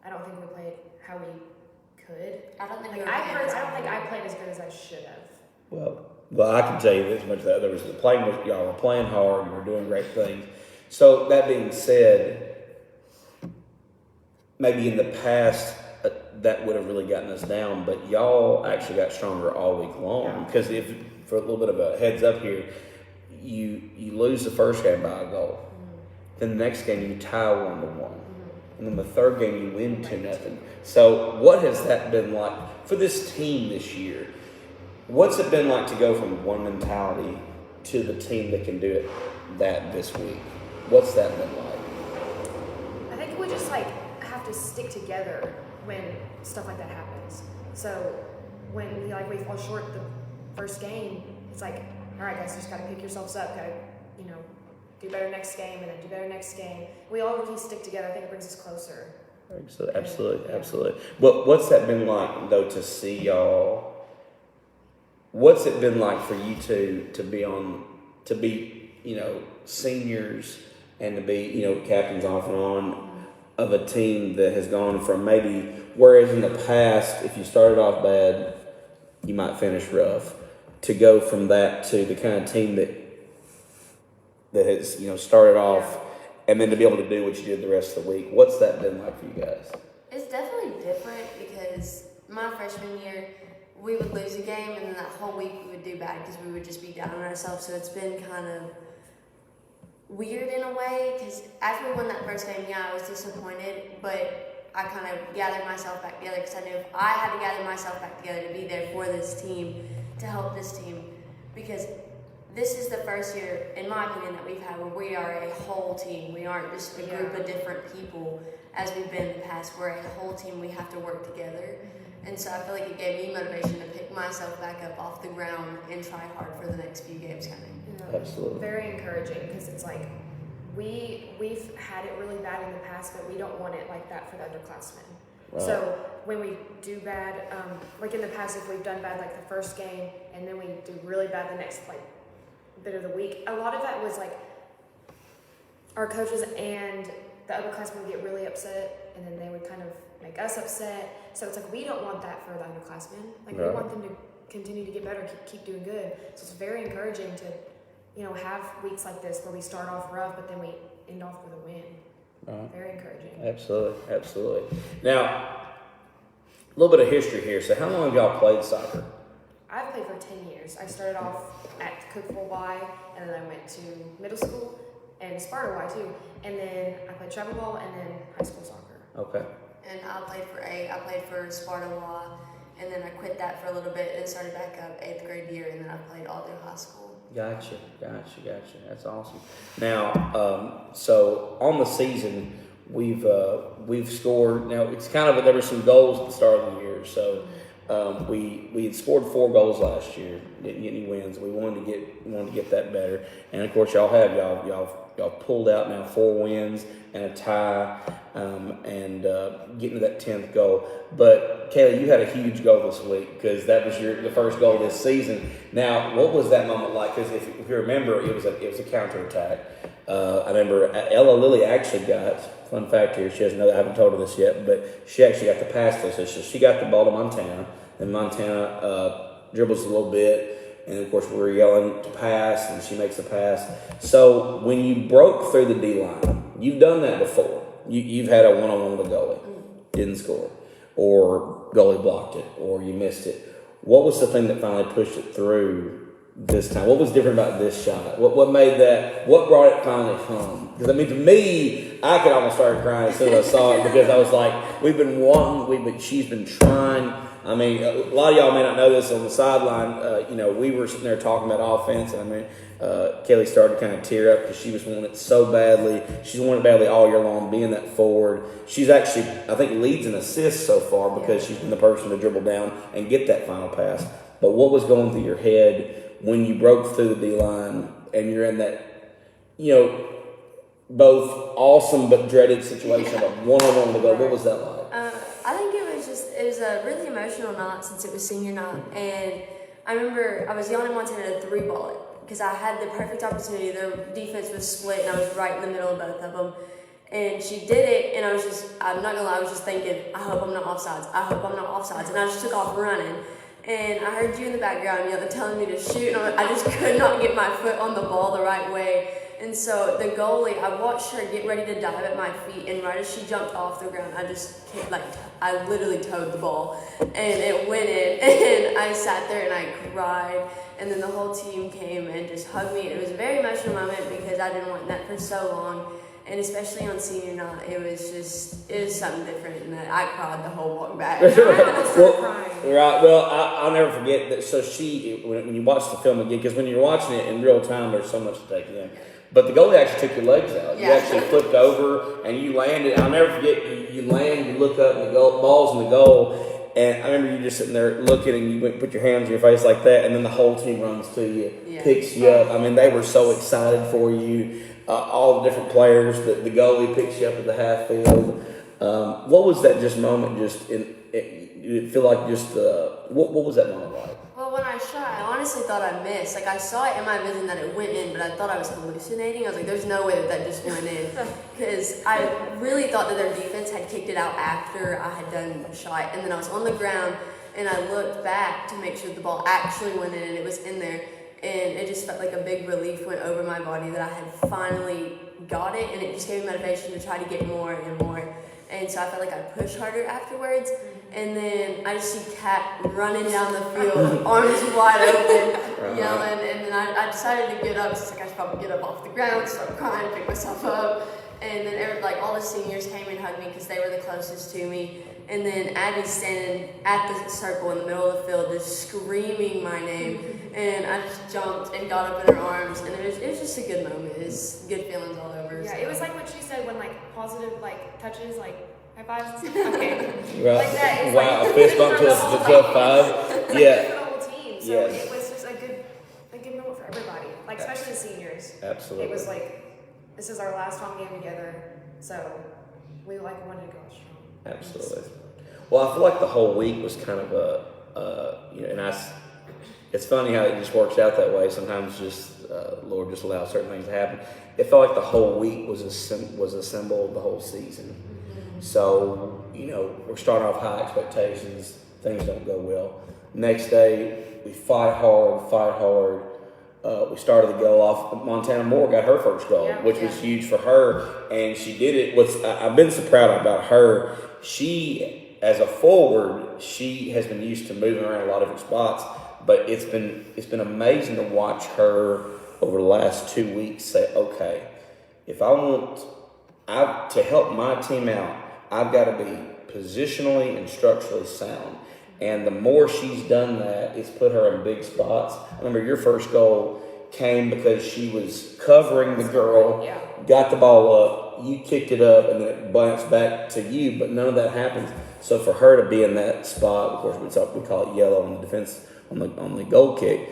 I don't think we played how we could. I don't think I don't think I played as good as I should have. Well, I can tell you this much: that y'all were playing hard, you were doing great things. So that being said, maybe in the past that would have really gotten us down, but y'all actually got stronger all week long. Because if, for a little bit of a heads up here, you lose the first game by a goal, then the next game you tie 1-1, and then the third game you win 2-0. So what has that been like for this team this year? What's it been like to go from one mentality to the team that can do it this week? What's that been like? I think we just have to stick together when stuff like that happens. So when we fall short the first game, it's like, all right, guys, just got to pick yourselves up. Got to do better next game, and then do better next game. We all really stick together. I think it brings us closer. Absolutely. But what's that been like though to see y'all? What's it been like for you to be seniors and to be captains off and on of a team that has gone from maybe, whereas in the past if you started off bad you might finish rough, to go from that to the kind of team that has started off and then to be able to do what you did the rest of the week? What's that been like for you guys? It's definitely different because my freshman year, we would lose a game, and then that whole week we would do bad because we would just be down on ourselves. So it's been kind of weird in a way because after we won that first game, I was disappointed, but I kind of gathered myself back together because I knew if I had to gather myself back together to be there for this team, to help this team, because this is the first year, in my opinion, that we've had where we are a whole team. We aren't just a group of different people as we've been in the past. We're a whole team. We have to work together. And so I feel like it gave me motivation to pick myself back up off the ground and try hard for the next few games coming. Absolutely. Very encouraging because it's like we've had it really bad in the past, but we don't want it like that for the underclassmen. Right. So when we do bad, like in the past, if we've done bad like the first game and then we do really bad the next bit of the week, a lot of that was like our coaches and the upperclassmen would get really upset, and then they would kind of make us upset. So it's like we don't want that for the underclassmen. Like we want them to continue to get better, keep doing good. So it's very encouraging to, have weeks like this where we start off rough, but then we end off with a win. Very encouraging. Absolutely. Now, a little bit of history here. So how long have y'all played soccer? I've played for 10 years. I started off at Cookville Y, and then I went to middle school and Sparta Y too. And then I played travel ball and then high school soccer. Okay. And I played for Sparta Y, and then I quit that for a little bit and started back up 8th grade year, and then I played all through high school. Gotcha. That's awesome. Now, so on the season, we've scored. Now it's kind of there were some goals at the start of the year. So we had scored 4 goals last year. Didn't get any wins. We wanted to get that better. And of course, y'all pulled out now 4 wins and a tie, and getting to that 10th goal. But Kaylee, you had a huge goal this week because that was the first goal this season. Now, what was that moment like? Because if you remember, it was a counterattack. I remember Ella Lilly actually got, fun fact here, she doesn't know that, I haven't told her this yet, but she actually got the pass to us. So she got the ball to Montana, and Montana dribbles a little bit, and of course we were yelling to pass, and she makes the pass. So when you broke through the D-line, you've done that before. You've had a one-on-one with a goalie, didn't score, or goalie blocked it, or you missed it. What was the thing that finally pushed it through this time? What was different about this shot? What made that? What brought it finally home? Because I mean, to me, I could almost start crying as soon as I saw it because I was like, we've been wanting, she's been trying. I mean, a lot of y'all may not know this on the sideline. We were sitting there talking about offense, and I mean, Kelly started to kind of tear up because she was wanting it so badly. She's wanted it badly all year long, being that forward. She's actually, I think, leads in assists so far because she's been the person to dribble down and get that final pass. But what was going through your head when you broke through the D-line and you're in that, both awesome but dreaded situation of one-on-one to go? What was that like? I think it was a really emotional night since it was senior night, and I remember I was yelling at Montana to 3-ball it because I had the perfect opportunity. Their defense was split, and I was right in the middle of both of them. And she did it, and I'm not gonna lie, I was just thinking, I hope I'm not offsides. And I just took off running. And I heard you in the background, telling me to shoot, and I just could not get my foot on the ball the right way. And so the goalie, I watched her get ready to dive at my feet, and right as she jumped off the ground, I literally towed the ball, and it went in, and I sat there and I cried, and then the whole team came and just hugged me. It was a very emotional moment because I didn't want that for so long, and especially on senior night, it was something different, and I cried the whole walk back. Well, I'll never forget that. So when you watch the film again, because when you're watching it in real time, there's so much to take in. But the goalie actually took your legs out. Yeah. You actually flipped over and you landed. I'll never forget, you land, you look up, and the ball's in the goal. And I remember you just sitting there looking, and you went and put your hands on your face like that, and then the whole team runs to you, picks you up. I mean, they were so excited for you. All the different players, the goalie picks you up at the half field. What was that moment you feel like what was that moment like? Well, when I shot, I honestly thought I missed. I saw it in my vision that it went in, but I thought I was hallucinating. I was like, there's no way that just went in. Because I really thought that their defense had kicked it out after I had done the shot. And then I was on the ground, and I looked back to make sure the ball actually went in, and it was in there. And it just felt like a big relief went over my body that I had finally got it, and it just gave me motivation to try to get more and more. And so I felt like I pushed harder afterwards. And then I just see Kat running down the field, arms wide open, yelling. And then I decided to get up. So I should probably get up off the ground, start crying, pick myself up. And then all the seniors came and hugged me because they were the closest to me. And then Abby's standing at the circle in the middle of the field, just screaming my name. And I just jumped and got up in her arms, and it was just a good moment. It was good feelings all over. Yeah, so. it was like what she said when positive touches, high fives. Okay. Right. Like that. It's wow, a fist bump to a 12-5. Yeah. For the whole team. So yes. It was just a good moment for everybody. Especially the seniors. Absolutely. It was this is our last home game together, so we wanted to go strong. Absolutely. Well, I feel like the whole week was kind of it's funny how it just works out that way. Sometimes Lord just allows certain things to happen. It felt like the whole week was a symbol of the whole season. So, we're starting off high expectations. Things don't go well. Next day, we fight hard. We started the goal off. Montana Moore got her first goal, which was huge for her, and she did it. I've been so proud about her. She, as a forward, she has been used to moving around a lot of different spots, but it's been amazing to watch her over the last 2 weeks say, okay, if I want to help my team out, I've got to be positionally and structurally sound. And the more she's done that, it's put her in big spots. I remember your first goal came because she was covering the girl, Yeah. got the ball up, you kicked it up, and then it bounced back to you, but none of that happens. So for her to be in that spot, of course, we call it yellow on the defense, on the goal kick,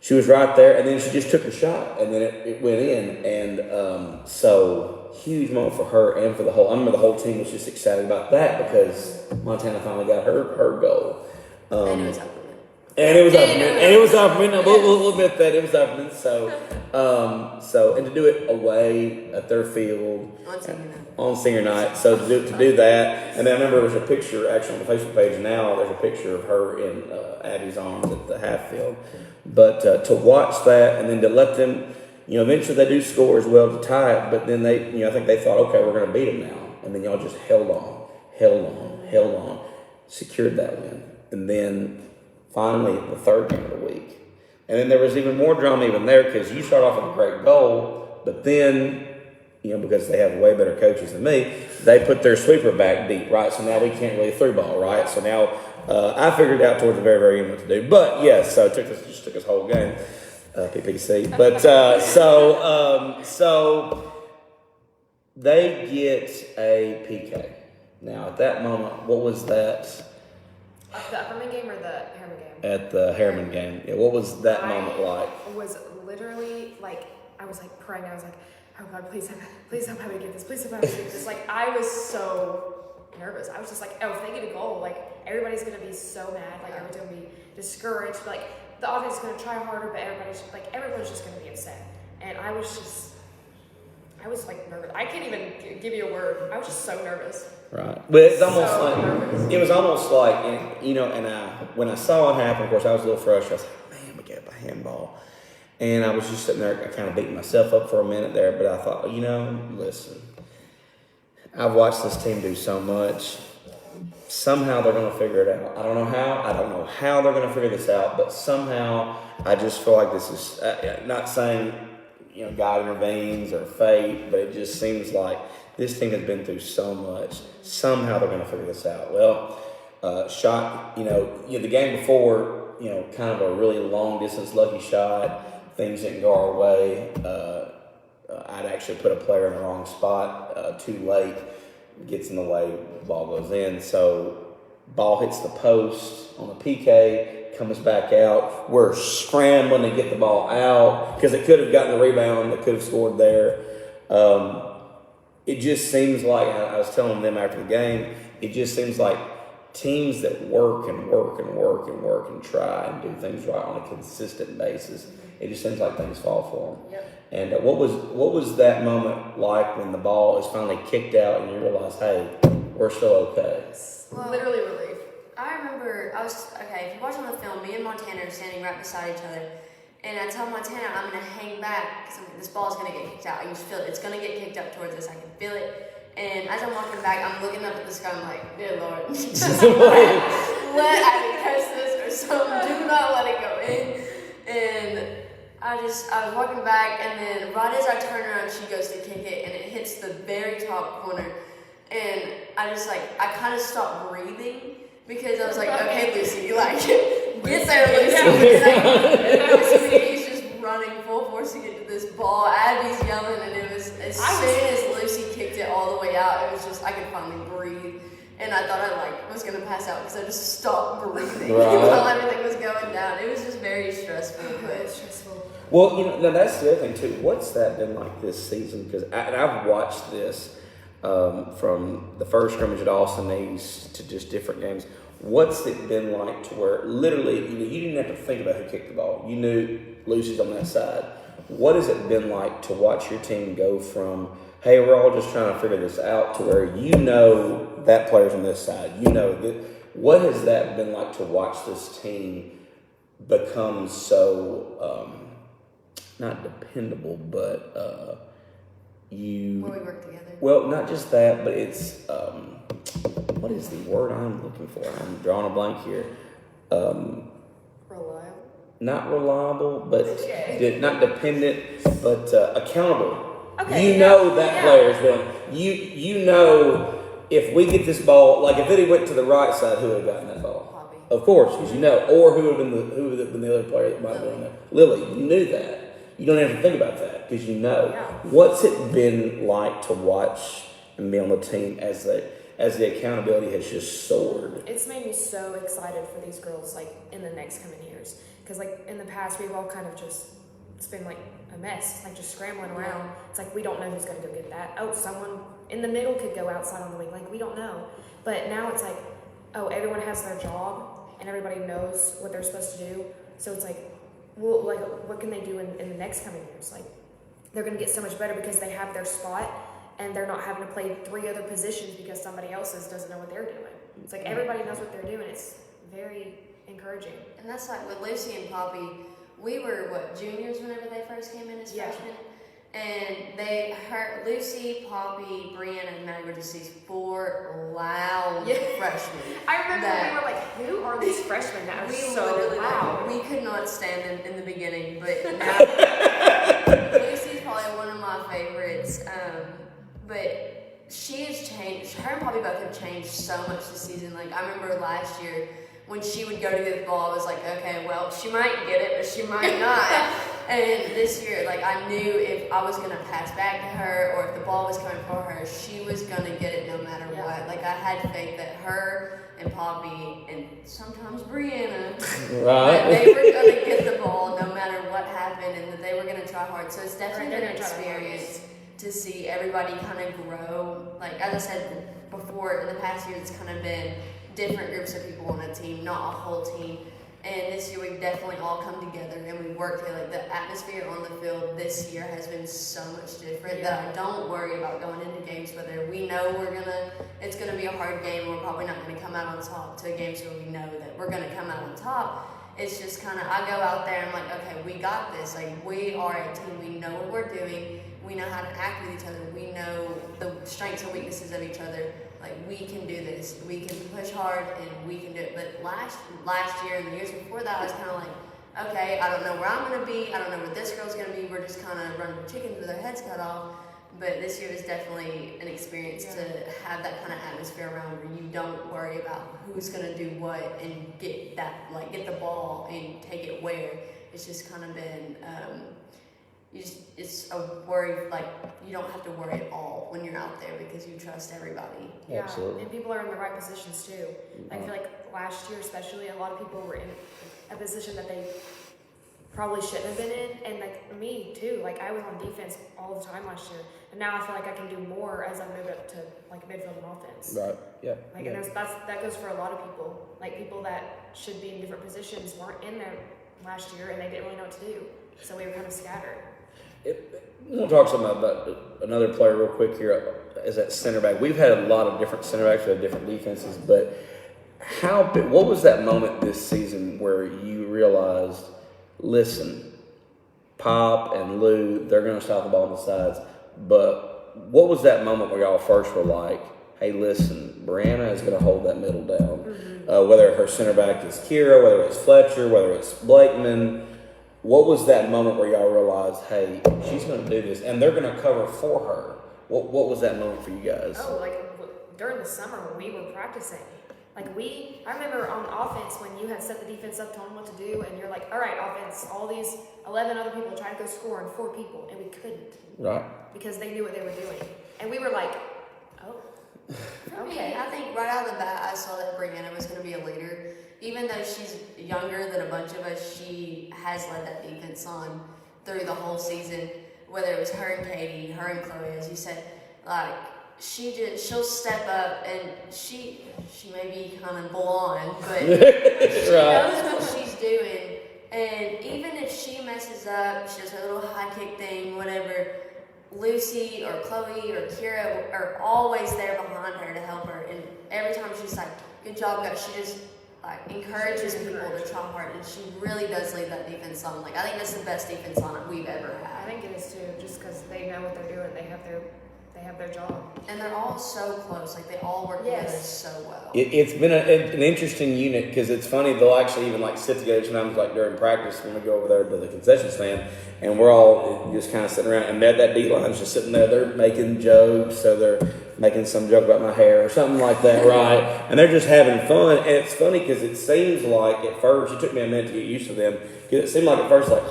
she was right there, and then she just took a shot, and then it went in. And so, huge moment for her and for the whole. I remember the whole team was just excited about that because Montana finally got her goal. And it was up. And it was Upperman. We'll admit that it was Upperman. So and to do it away at their field on senior night. So to do that, and then I remember there's a picture actually on the Facebook page now. There's a picture of her in Abby's arms at the half field. But to watch that and then to let them, eventually they do score as well to tie it. But then they, I think they thought, okay, we're going to beat them now. And then y'all just held on, secured that win, and then. Finally, the third game of the week. And then there was even more drama even there because you start off with a great goal, but then, because they have way better coaches than me, they put their sweeper back deep, right? So now we can't really through ball, right? So now I figured out towards the very, very end what to do. But yes, so it took us whole game, PPC. But so they get a PK. Now at that moment, what was that? The Upperman game or the Harriman game? At the Harriman game. Yeah, what was that moment like? I was literally I was praying. I was like, oh God, please help me get this. Please help me get this. I was so nervous. I was just like, oh, if they get a goal, everybody's going to be so mad. Everybody's going to be discouraged. The offense is going to try harder, but everyone's just going to be upset. And I was nervous. I can't even give you a word. I was just so nervous. Right, but it's almost nervous. It was almost when I saw it happen. Of course, I was a little frustrated. I was like, man, we got a handball, and I was just sitting there, kind of beating myself up for a minute there. But I thought, listen, I've watched this team do so much. Somehow they're going to figure it out. I don't know how they're going to figure this out, but somehow I just feel like this is not saying God intervenes or fate, but it just seems like this team has been through so much. Somehow they're going to figure this out. Well, shot, the game before, kind of a really long distance lucky shot. Things didn't go our way. I'd actually put a player in the wrong spot too late. Gets in the way, ball goes in. So ball hits the post on the PK, comes back out. We're scrambling to get the ball out because it could have gotten the rebound. It could have scored there. It just seems like, I was telling them after the game, it just seems like teams that work and try and do things right on a consistent basis, it just seems like things fall for them. Yep. And what was that moment like when the ball is finally kicked out and you realize, hey, we're still okay? Well, Literally relief. I remember if you watch on the film, me and Montana are standing right beside each other. And I tell Montana I'm going to hang back because this ball is going to get kicked out. I just feel it. It's going to get kicked up towards us. I can feel it. And as I'm walking back, I'm looking up at the sky. I'm like, dear Lord, just let Abby catch this or something. Do not let it go in. And I was walking back, and then right as I turn around, she goes to kick it, and it hits the very top corner. And I kind of stopped breathing because I was like, okay, Lucy, get there, Lucy. He's just running full force to get to this ball. Abby's yelling, and it was as soon as Lucy kicked it all the way out, it was just I could finally breathe. And I thought I was gonna pass out because I just stopped breathing while everything was going down. It was just very stressful. But stressful. Well, now that's the other thing too. What's that been like this season? Because I've watched this from the first scrimmage at Austin East to just different games. What's it been like to where literally you didn't have to think about who kicked the ball. You knew Lucy's on that side. What has it been like to watch your team go from, hey, we're all just trying to figure this out, to where that player's on this side? What has that been like to watch this team become so, not dependable, but when we work together. Well, not just that, but it's, what is the word I'm looking for? I'm drawing a blank here. Reliable? Not reliable, but not dependent, but accountable. Okay, That player's been. You know, if we get this ball, if it went to the right side, who would have gotten that ball? Bobby. Of course, because you know. Or who would have been the other player that might have been there? Lily. You knew that. You don't have to think about that because you know. Yeah. What's it been like to watch and be on the team as the accountability has just soared? It's made me so excited for these girls, like, in the next coming years. Because, like, in the past, we've all kind of just, it's been, like, a mess. Like, just scrambling around. It's like, we don't know who's going to go get that. Oh, someone in the middle could go outside on the wing. Like, we don't know. But now it's like, oh, everyone has their job, and everybody knows what they're supposed to do. So it's like, well, like, what can they do in the next coming years? Like, they're going to get so much better because they have their spot, and they're not having to play 3 other positions because somebody else's doesn't know what they're doing. It's like everybody knows what they're doing. It's very encouraging. And that's like with Lucy and Poppy, we were juniors whenever they first came in as freshmen. And Lucy, Poppy, Brianna, and Maddie were just these 4 loud freshmen. I remember we were like, who are these freshmen that are so loud? We could not stand them in the beginning, but now Lucy's probably one of my favorites. But she has changed. Her and Poppy both have changed so much this season. Like, I remember last year when she would go to get the ball, I was like, okay, well, she might get it, but she might not. And this year, like, I knew if I was going to pass back to her or if the ball was coming for her, she was going to get it no matter what. Like, I had faith that her and Poppy and sometimes Brianna, that they were going to get the ball no matter what happened and that they were going to try hard. So it's definitely been an experience to see everybody kind of grow. Like, as I said before, in the past year, it's kind of been different groups of people on a team, not a whole team. And this year we've definitely all come together and we worked together. Like, the atmosphere on the field this year has been so much different that I don't worry about going into games whether we know it's gonna be a hard game and we're probably not gonna come out on top, to games where we know that we're gonna come out on top. It's just kind of, I go out there and I'm like, okay, we got this. Like, we are a team. We know what we're doing. We know how to act with each other. We know the strengths and weaknesses of each other. Like, we can do this. We can push hard and we can do it. But last year and the years before that, I was kind of like, okay, I don't know where I'm going to be. I don't know where this girl's going to be. We're just kind of running chickens with our heads cut off. But this year is definitely an experience to have that kind of atmosphere around where you don't worry about who's going to do what and get the ball and take it where. It's just kind of been, it's a worry, like, you don't have to worry at all when you're out there because you trust everybody. Yeah, Absolutely. and people are in the right positions too. I feel like last year especially, a lot of people were in a position that they probably shouldn't have been in, and like me too. Like, I was on defense all the time last year, and now I feel like I can do more as I move up to like midfield and offense. Right. Yeah. Like, and that goes for a lot of people. Like, people that should be in different positions weren't in there last year, and they didn't really know what to do, so we were kind of scattered. We'll talk something about another player real quick here as that center back. We've had a lot of different center backs, we have different defenses, but what was that moment this season where you realized, listen, Pop and Lou, they're going to stop the ball on the sides, but what was that moment where y'all first were like, hey, listen, Brianna is going to hold that middle down, whether her center back is Kira, whether it's Fletcher, whether it's Blakeman. What was that moment where y'all realized, hey, she's going to do this, and they're going to cover for her? What was that moment for you guys? Oh, like during the summer when we were practicing. Like, I remember on offense when you had set the defense up, told them what to do, and you're like, all right, offense, all these 11 other people trying to go score on 4 people, and we couldn't. Right. Because they knew what they were doing. And we were like, oh, okay. I think right out of the bat, I saw that Brianna was going to be a leader. Even though she's younger than a bunch of us, she has led that defense on through the whole season. Whether it was her and Katie, her and Chloe, as you said, like, she'll step up, and she may be kind of blonde, but she knows what she's doing. And even if she messes up, she does her little high kick thing, whatever, Lucy or Chloe or Kira are always there behind her to help her. And every time she's like, good job, guys, she just like encourages people to try hard, and she really does lead that defense on. Like, I think that's the best defense on it we've ever had. I think it is too, just because they know what they're doing. They have their job. And they're all so close. Like, they all work together so well. It's been an interesting unit because it's funny, they'll actually even like sit together sometimes, like during practice when we go over there to the concession stand, and we're all just kind of sitting around, and that D-line's just sitting there, they're making jokes, so making some joke about my hair or something like that, right? And they're just having fun. And it's funny because it seems like at first, it took me a minute to get used to them, because it seemed like at first, like,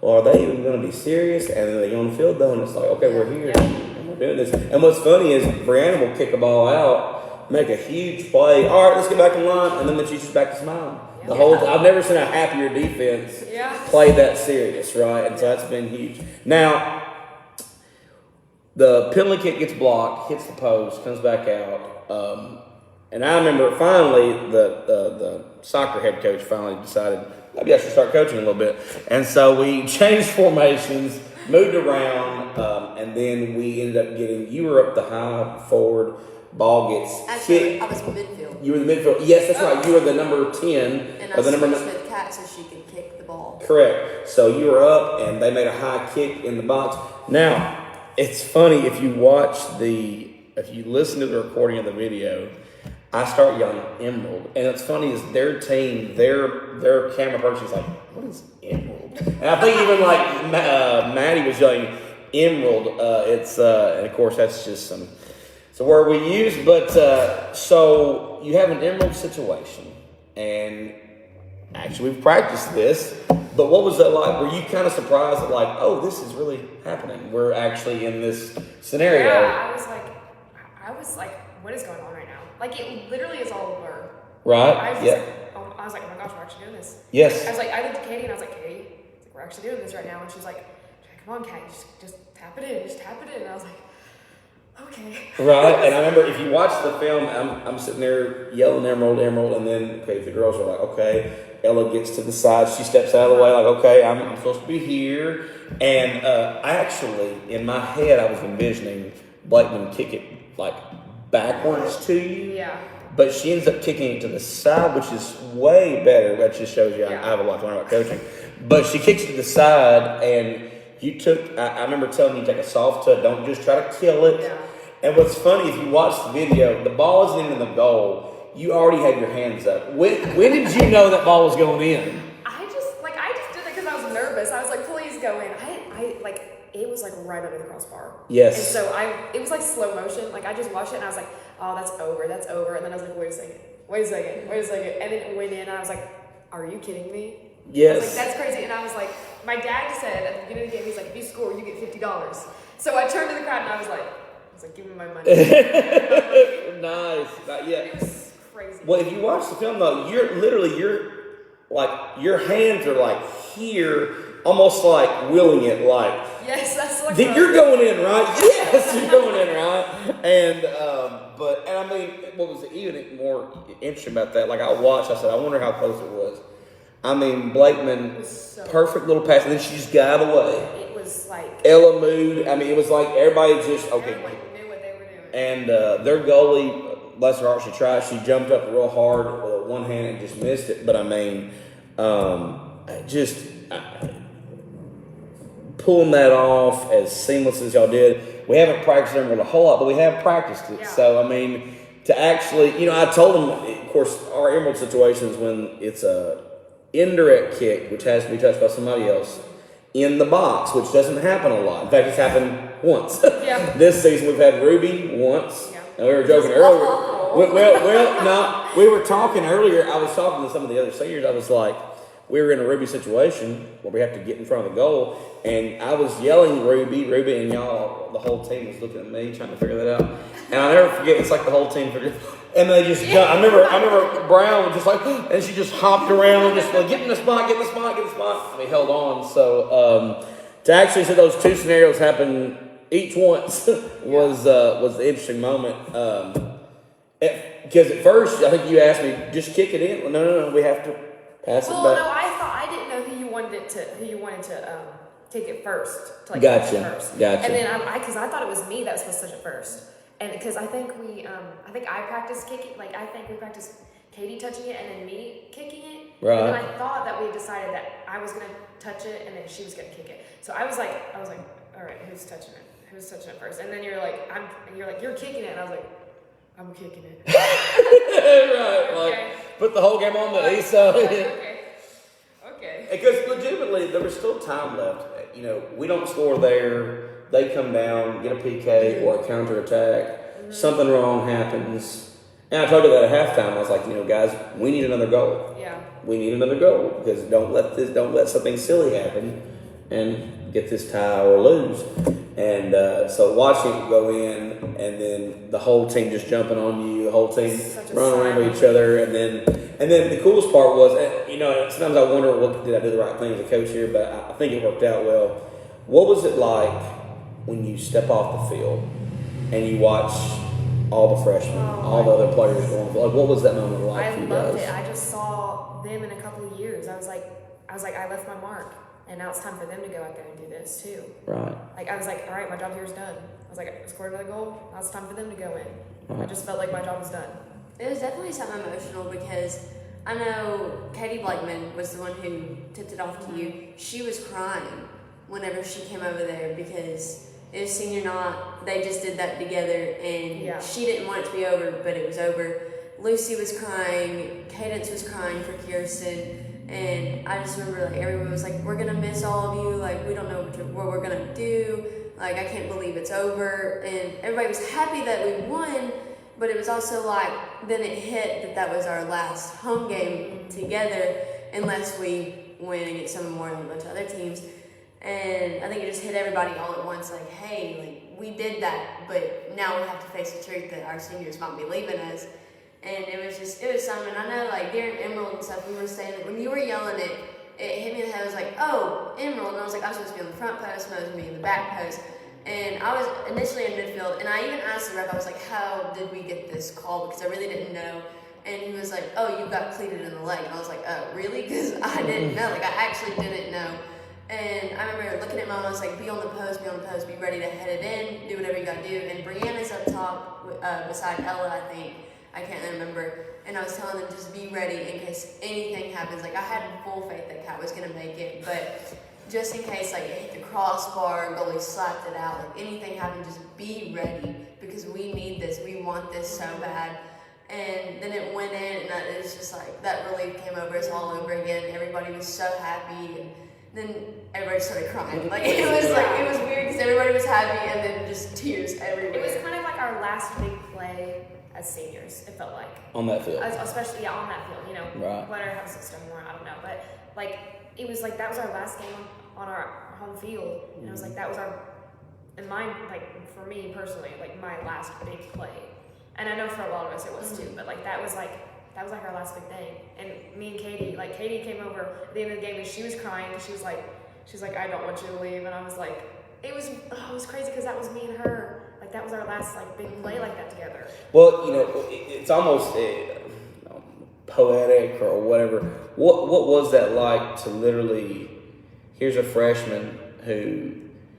well, are they even going to be serious? And then they go on the field, though, and it's like, okay, we're here, and we're doing this. And what's funny is Brianna will kick a ball out, make a huge play. All right, let's get back in line, and then she's just back to smiling. The whole I've never seen a happier defense play that serious, right? And so that's been huge. Now, the penalty kick gets blocked, hits the post, comes back out. And I remember finally the soccer head coach finally decided maybe I should start coaching a little bit. And so we changed formations, moved around, and then we ended up getting, you were up the high forward, ball gets Actually, kicked. I was midfield. You were the midfield. Yes, that's right. You were the number 10. And or the I number switched with Kat so she could kick the ball. Correct. So you were up, and they made a high kick in the box. Now, it's funny if you listen to the recording of the video. I start yelling Emerald, and it's funny is their team, their camera person's like, what is Emerald? And I think even like Maddie was yelling Emerald. And of course that's just it's a word we use. But so you have an Emerald situation, and actually we've practiced this. But what was that like? Were you kind of surprised that like, oh, this is really happening? We're actually in this scenario. Yeah, I was like, what is going on right now? Like, it literally is all a blur. Right? I was like, oh my gosh, we're actually doing this. Yes. I was like, I looked at Katie and I was like, Katie, we're actually doing this right now. And she's like, come on, Katie, just tap it in, just tap it in. And I was like, okay. Right, and I remember if you watch the film, I'm sitting there yelling Emerald, Emerald, and then the girls are like, okay. Ella gets to the side, she steps out of the way, like, okay, I'm supposed to be here. And actually, in my head, I was envisioning Blakeman kick it like backwards to you. Yeah. But she ends up kicking it to the side, which is way better. That just shows you I have a lot to learn about coaching. But she kicks it to the side, and you took, I remember telling you, take a soft touch, don't just try to kill it. Yeah. And what's funny, if you watch the video, the ball isn't in the goal. You already had your hands up. When did you know that ball was going in? I just did it because I was nervous. I was like, please go in. It was like right under the crossbar. Yes. And so it was like slow motion. Like I just watched it and I was like, oh, that's over. And then I was like, wait a second. And then it went in and I was like, are you kidding me? Yes. I was like, that's crazy. And I was like, my dad said at the beginning of the game, he's like, if you score, you get $50. So I turned to the crowd and I was like, give me my money. Nice. Yeah. It was crazy. Well, if you watch the film though, you're like, your hands are like here, almost like willing it, like. Yes, that's like. You're going in, right? Yes, you're going in, right? And I mean, what was even more interesting about that? Like I said, I wonder how close it was. I mean, Blakeman, perfect little pass, and then she just got away. It was like Ella moved. I mean, it was like everybody just okay. Everyone knew what they were doing. And their goalie, bless her heart, she tried. She jumped up real hard with one hand and just missed it. But I mean, pulling that off as seamless as y'all did. We haven't practiced Emerald a whole lot, but we have practiced it. Yeah. So, I mean, to actually, I told them, of course, our Emerald situation is when it's a indirect kick, which has to be touched by somebody else, in the box, which doesn't happen a lot. In fact, it's happened once. Yeah. This season, we've had Ruby once. Yeah. And we were joking earlier. No, we were talking earlier. I was talking to some of the other seniors. I was like, we were in a Ruby situation where we have to get in front of the goal, and I was yelling Ruby, and y'all, the whole team was looking at me trying to figure that out. And I'll never forget, it's like the whole team figured, and they just, I remember Brown was just like, and she just hopped around, just like, get in the spot. And we held on. So to actually see those two scenarios happen each once was the interesting moment. Because at first, I think you asked me, just kick it in. Well, no, we have to pass it back. Well, no, I didn't know who you wanted to take it first. To, Gotcha. kick it first. Gotcha. And then because I thought it was me that was supposed to touch it first, and because I think I practiced kicking. Like I think we practiced Katie touching it and then me kicking it. Right. And then I thought that we decided that I was gonna touch it and then she was gonna kick it. So I was like, all right, who's touching it? Who's touching it first? And then you're like, you're kicking it, and I was like, I'm kicking it. Right. Okay. Like, put the whole game on the east side. Okay. Because legitimately, there was still time left. We don't score there. They come down, get a PK or a counterattack. something wrong happens. And I told her that at halftime. I was like, guys, we need another goal. Yeah. We need another goal because don't let something silly happen and get this tie or lose. And so watching it go in, and then the whole team just jumping on you, the whole team running around with each other, and then the coolest part was, sometimes I wonder, did I do the right thing as a coach here? But I think it worked out well. What was it like when you step off the field and you watch all the freshmen, all the other players going? Like, what was that moment like for you guys? I loved it. I just saw them in a couple of years. I was like, I left my mark. And now it's time for them to go out there and do this too. Right. Like I was like, all right, my job here is done. I was like, I scored another goal. Now it's time for them to go in. Right. I just felt like my job was done. It was definitely something emotional because I know Katie Blakeman was the one who tipped it off to you. She was crying whenever she came over there because it was senior night. They just did that together, and she didn't want it to be over, but it was over. Lucy was crying. Cadence was crying for Kirsten. And I just remember, like, everyone was like, we're going to miss all of you. Like, we don't know what we're going to do. Like, I can't believe it's over. And everybody was happy that we won. But it was also like, then it hit that was our last home game together, unless we win against some more and a bunch of other teams. And I think it just hit everybody all at once, like, hey, like, we did that. But now we have to face the truth that our seniors might be leaving us. And it was something. I know, like, during Emerald and stuff, we were saying that when you were yelling it, it hit me in the head. I was like, oh, Emerald. And I was like, I'm supposed to be on the front post, I'm supposed to be in the back post. And I was initially in midfield, and I even asked the ref, I was like, how did we get this call? Because I really didn't know. And he was like, oh, you got cleated in the leg. And I was like, oh, really? Because I didn't know. Like, I actually didn't know. And I remember looking at Mom, I was like, be on the post, be ready to head it in, do whatever you got to do. And Brianna's up top beside Ella, I think. I can't remember. And I was telling them just be ready in case anything happens. Like, I had full faith that Kat was going to make it, but just in case, like, it hit the crossbar, goalie slapped it out, like, anything happened, just be ready because we need this. We want this so bad. And then it went in, and it was just like, that relief came over us all over again. Everybody was so happy, and then everybody started crying. Like, it was weird because everybody was happy, and then just tears everywhere. It was kind of like our last big play as seniors, it felt like. On that field. Especially, on that field, Right. Whether it has a system more, I don't know. But, like, it was like that was our last game on our home field. And it was like that was our, in mine, like, for me personally, like, my last big play. And I know for a lot of us it was too, but, like, that was like our last big thing. And me and Katie, like, Katie came over at the end of the game and she was crying because she was like, I don't want you to leave. And I was like, it was crazy because that was me and her. Like, that was our last, like, big play like that together. Well, it's almost poetic or whatever. What was that like to literally, here's a freshman who,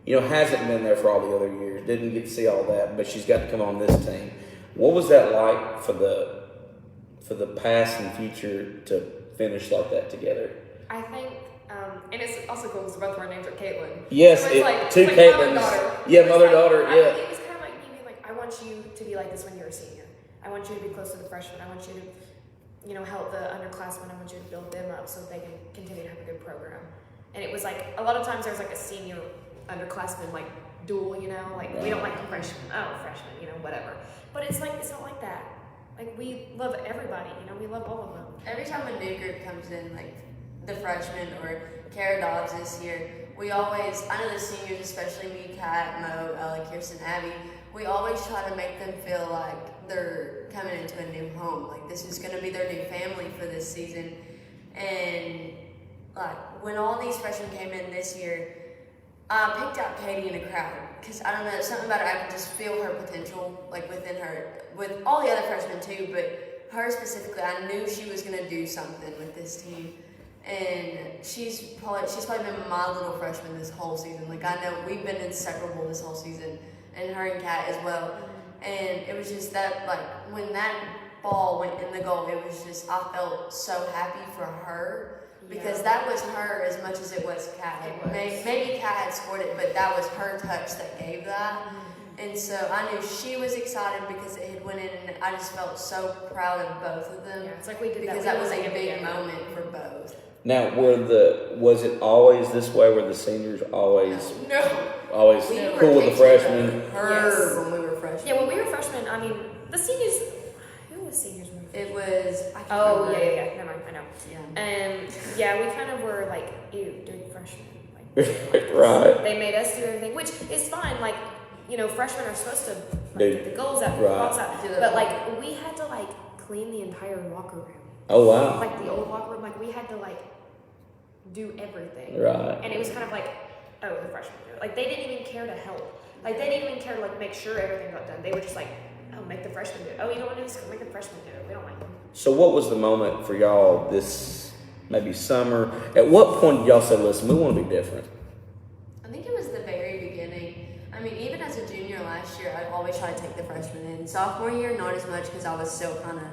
hasn't been there for all the other years, didn't get to see all that, but she's got to come on this team. What was that like for the past and future to finish like that together? I think, and it's also cool because both of our names are Caitlin. Yes, so it's two Caitlins. Mother-daughter. Yeah, mother-daughter, yeah. It was kind of like me being like, I want you to be like this when you're a senior. I want you to be close to the freshmen. I want you to, help the underclassmen. I want you to build them up so they can continue to have a good program. And it was like, a lot of times there's like a senior underclassmen, like, duel, like, we don't like the freshmen, whatever. But it's like, it's not like that. Like, we love everybody, we love all of them. Every time a new group comes in, like the freshmen or Kara Dobbs this year, we always, I know the seniors, especially me, Kat, Mo, Ella, Kirsten, Abby, we always try to make them feel like they're coming into a new home. Like, this is going to be their new family for this season. And, like, when all these freshmen came in this year, I picked out Katie in a crowd because, I don't know, something about her, I could just feel her potential, like, within her, with all the other freshmen too, but her specifically, I knew she was going to do something with this team. And she's probably been my little freshman this whole season. Like, I know we've been inseparable this whole season, and her and Kat as well. And it was just that, like, when that ball went in the goal, it was just, I felt so happy for her. Because that was her as much as it was Kat. Maybe Kat had scored it, but that was her touch that gave that. And so I knew she was excited because it had went in, and I just felt so proud of both of them. Yeah, it's like we did because that was a big moment for both. Now, was it always this way? Were the seniors always No. always We cool with the freshmen? Her when we were freshmen. freshmen. Yeah, when we were freshmen, I mean, the seniors. Who was seniors? When we were It was. I can't Oh remember. yeah. Never mind. I know. Yeah. Yeah, we kind of were like, ew, doing freshmen. Right. They made us do everything, which is fine. Like, freshmen are supposed to Do- get the goals out, right. balls out. Do the But like, homework. we had to like clean the entire locker room. Oh wow. Like the old locker room, like we had to like do everything. Right. And it was kind of like, oh, the freshmen do it. Like they didn't even care to help. Like they didn't even care to like make sure everything got done. They were just like, oh, make the freshmen do it. Oh, you don't want to do this? Make the freshmen do it. We don't like them. So what was the moment for y'all this maybe summer? At what point did y'all say, listen, we want to be different? I think it was the very beginning. I mean, even as a junior last year, I'd always try to take the freshmen in. Sophomore year, not as much because I was still kind of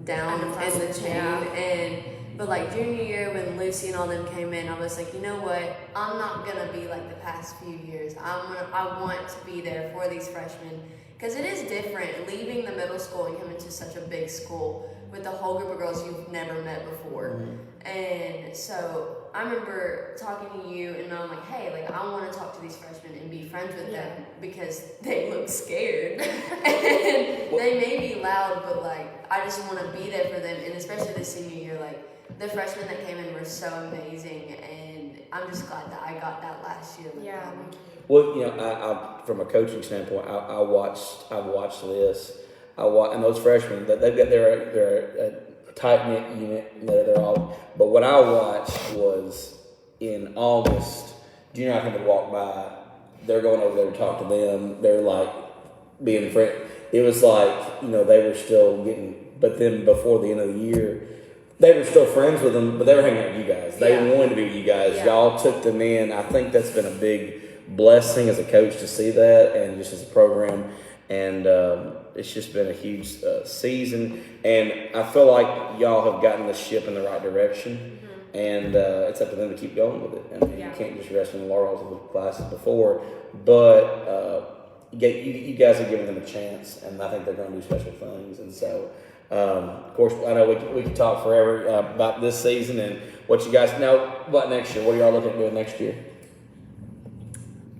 down in the chain. Yeah. But like junior year, when Lucy and all them came in, I was like, you know what? I'm not gonna be like the past few years. I want to be there for these freshmen because it is different leaving the middle school and coming to such a big school with a whole group of girls you've never met before. And so I remember talking to you, and I'm like, hey, like I want to talk to these freshmen and be friends with them because they look scared and they may be loud, but like I just want to be there for them. And especially this senior year, like the freshmen that came in were so amazing, and I'm just glad that I got that last year with them. Well, I from a coaching standpoint, I've watched this. And those freshmen, they've got they're a tight knit unit. They're all. But what I watched was in August, junior high would walk by. They're going over there to talk to them. They're like being friend. It was like they were still getting. But then before the end of the year, they were still friends with them. But they were hanging out with you guys. They wanted to be with you guys. Yeah. Y'all took them in. I think that's been a big blessing as a coach to see that, and just as a program. And it's just been a huge season, and I feel like y'all have gotten the ship in the right direction, and it's up to them to keep going with it. I mean, you can't just rest on the laurels of the classes before, but you guys have given them a chance, and I think they're going to do special things. And so, of course, I know we could talk forever about this season and what you guys know. What next year? What are y'all looking at doing next year?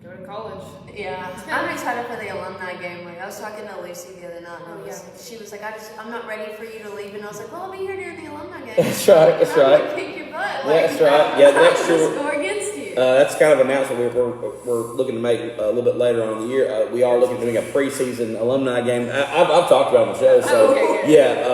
Go to college. Yeah, I'm excited for the alumni game. Like I was talking to Lucy the other night, and she was like, I'm not ready for you to leave, and I was like, well, I'll be here during the alumni game. That's right. That's I'm right. gonna kick your butt. Yeah, that's right. Yeah, next year. Score against you. That's kind of an announcement we're looking to make a little bit later on in the year. We are looking at doing a preseason alumni game. I've talked about it on the show. So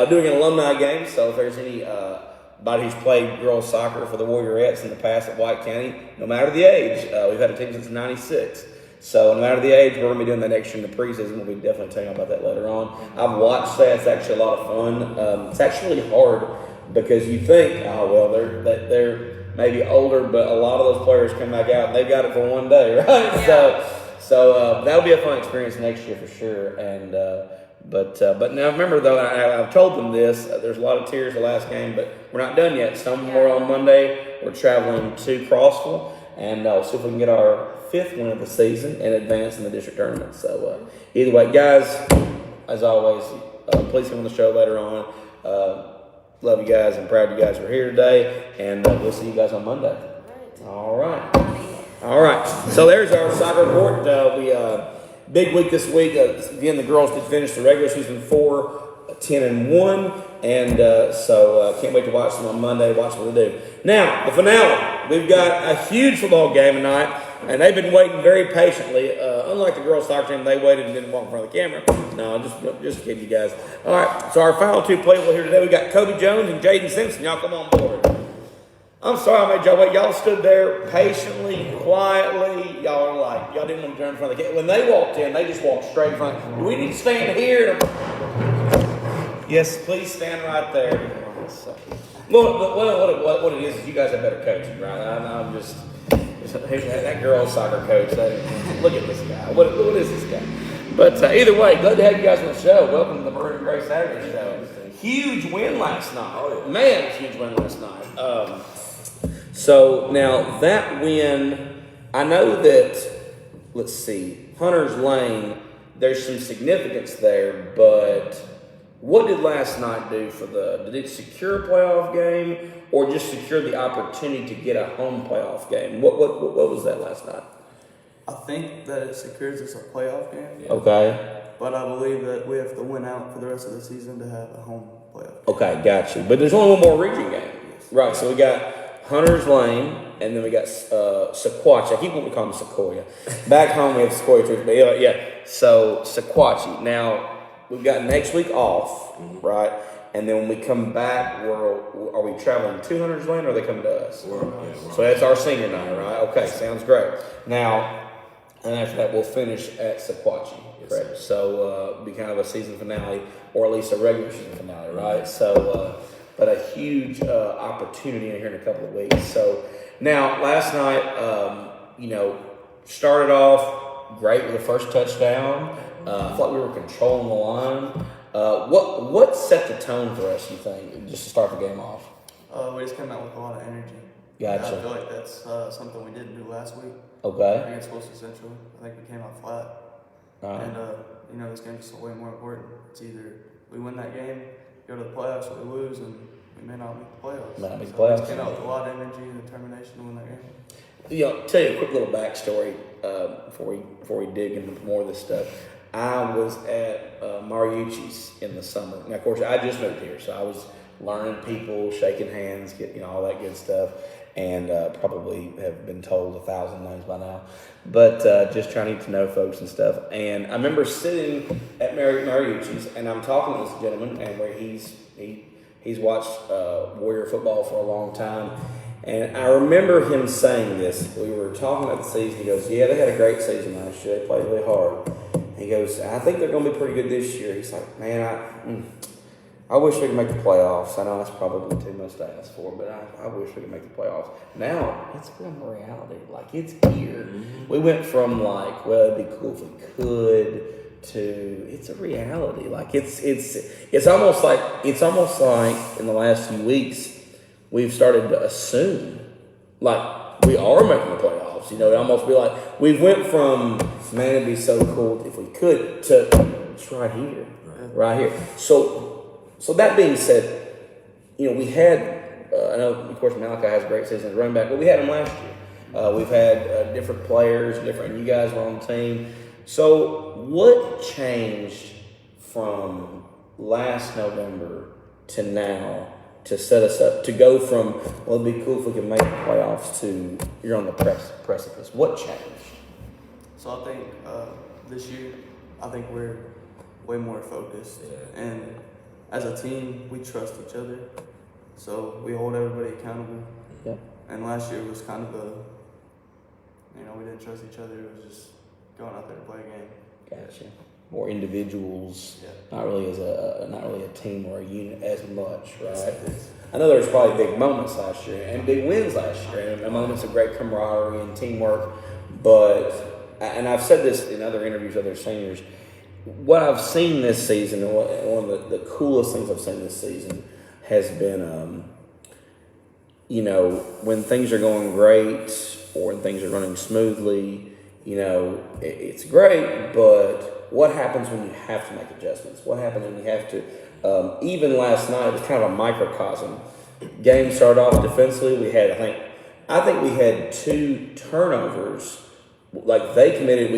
doing an alumni game. So if there's anybody who's played girls soccer for the Warriorettes in the past at White County, no matter the age, we've had a team since '96. So no matter the age, we're going to be doing that next year in the preseason. We'll be definitely telling you about that later on. I've watched that. It's actually a lot of fun. It's actually hard because you think, oh, well, they're maybe older, but a lot of those players come back out and they've got it for one day, right? Yeah. So that'll be a fun experience next year for sure. And but now remember though, I've told them this. There's a lot of tears the last game, but we're not done yet. Some more on Monday. We're traveling to Crossville, and we'll see if we can get our 5th win of the season and advance in the district tournament. So either way, guys, as always, please come on the show later on. Love you guys and proud you guys are here today, and we'll see you guys on Monday. All right. So there's our soccer report. Big week this week. Again, the girls did finish the regular season 4-10-1, and so can't wait to watch them on Monday. Watch what they do. Now the finale. We've got a huge football game tonight. And they've been waiting very patiently. Unlike the girls' soccer team, they waited and didn't walk in front of the camera. No, just kidding you guys. All right, so our final 2 playable here today, we got Kobe Jones and Jaden Simpson. Y'all come on board. I'm sorry I made y'all wait. Y'all stood there patiently, quietly. Y'all didn't want to turn in front of the camera. When they walked in, they just walked straight in front. Do we need to stand here? Yes, please stand right there. Well, what it is you guys have better coaching, right? I'm just... That girls' soccer coach. Look at this guy. What is this guy? But either way, glad to have you guys on the show. Welcome to the Maroon and Gray Saturday Show. Huge win last night. Man, it's a huge win last night. So now that win, I know that. Let's see, Hunter's Lane. There's some significance there, but what did last night do for did it secure a playoff game or just secure the opportunity to get a home playoff game? What was that last night? I think that it secures us a playoff game. Okay. But I believe that we have to win out for the rest of the season to have a home playoff. Okay, got you. But there's only one more region game. Right, so we got Hunter's Lane, and then we got Sequatchie. I keep wanting to call them Sequoia. Back home we have Sequoia too, but yeah. So Sequatchie. Now we've got next week off, right? And then when we come back, are we traveling to Hunter's Lane, or are they coming to us? So that's our senior night, right? Okay, sounds great. Now, and after that, we'll finish at Sequatchie, correct? So be kind of a season finale, or at least a regular season finale, right? So. But a huge opportunity in here in a couple of weeks. So now, last night, started off great with the first touchdown. I thought we were controlling the line. What set the tone for us, you think, just to start the game off? We just came out with a lot of energy. Gotcha. I feel like that's something we didn't do last week. Okay. Against Wilson Central. I think we came out flat. Right. And, this game's way more important. It's either we win that game, go to the playoffs, or we lose, and we may not make the playoffs. May not make the So playoffs. we came out with a lot of energy and determination to win that game. Tell you a quick little backstory before we dig into more of this stuff. I was at Mariucci's in the summer. Now, of course, I just moved here, so I was learning people, shaking hands, getting all that good stuff, and probably have been told 1,000 names by now. But just trying to know folks and stuff. And I remember sitting at Mariucci's, and I'm talking to this gentleman, and where he's watched Warrior football for a long time. And I remember him saying this. We were talking about the season. He goes, yeah, they had a great season last year. They played really hard. And he goes, I think they're going to be pretty good this year. He's like, man, I wish we could make the playoffs. I know that's probably too much to ask for, but I wish we could make the playoffs. Now, it's become a reality. Like, it's here. Mm-hmm. We went from like, well, it'd be cool if we could, to it's a reality. Like, it's almost like in the last few weeks, we've started to assume, like, we are making the playoffs. It almost be like, we went from, man, it'd be so cool if we could, to it's right here. Right here. So that being said, we had, I know, of course, Malachi has a great season as running back, but we had him last year. We've had different players, and you guys were on the team. So what changed from last November to now to set us up to go from, well, it'd be cool if we could make the playoffs to you're on the precipice? What changed? So I think this year, I think we're way more focused. Yeah. And as a team, we trust each other. So we hold everybody accountable. Yeah. And last year was kind of we didn't trust each other. It was just going out there to play a game. Gotcha. More individuals, yeah. not really a team or a unit as much, right? I know there was probably big moments last year and big wins last year and moments of great camaraderie and teamwork. And I've said this in other interviews with other seniors, what I've seen this season, and one of the coolest things I've seen this season has been, when things are going great or when things are running smoothly, it's great, but what happens when you have to make adjustments? What happens when you have to, even last night, it was kind of a microcosm. Game started off defensively. We had, I think we had 2 turnovers. Like they committed,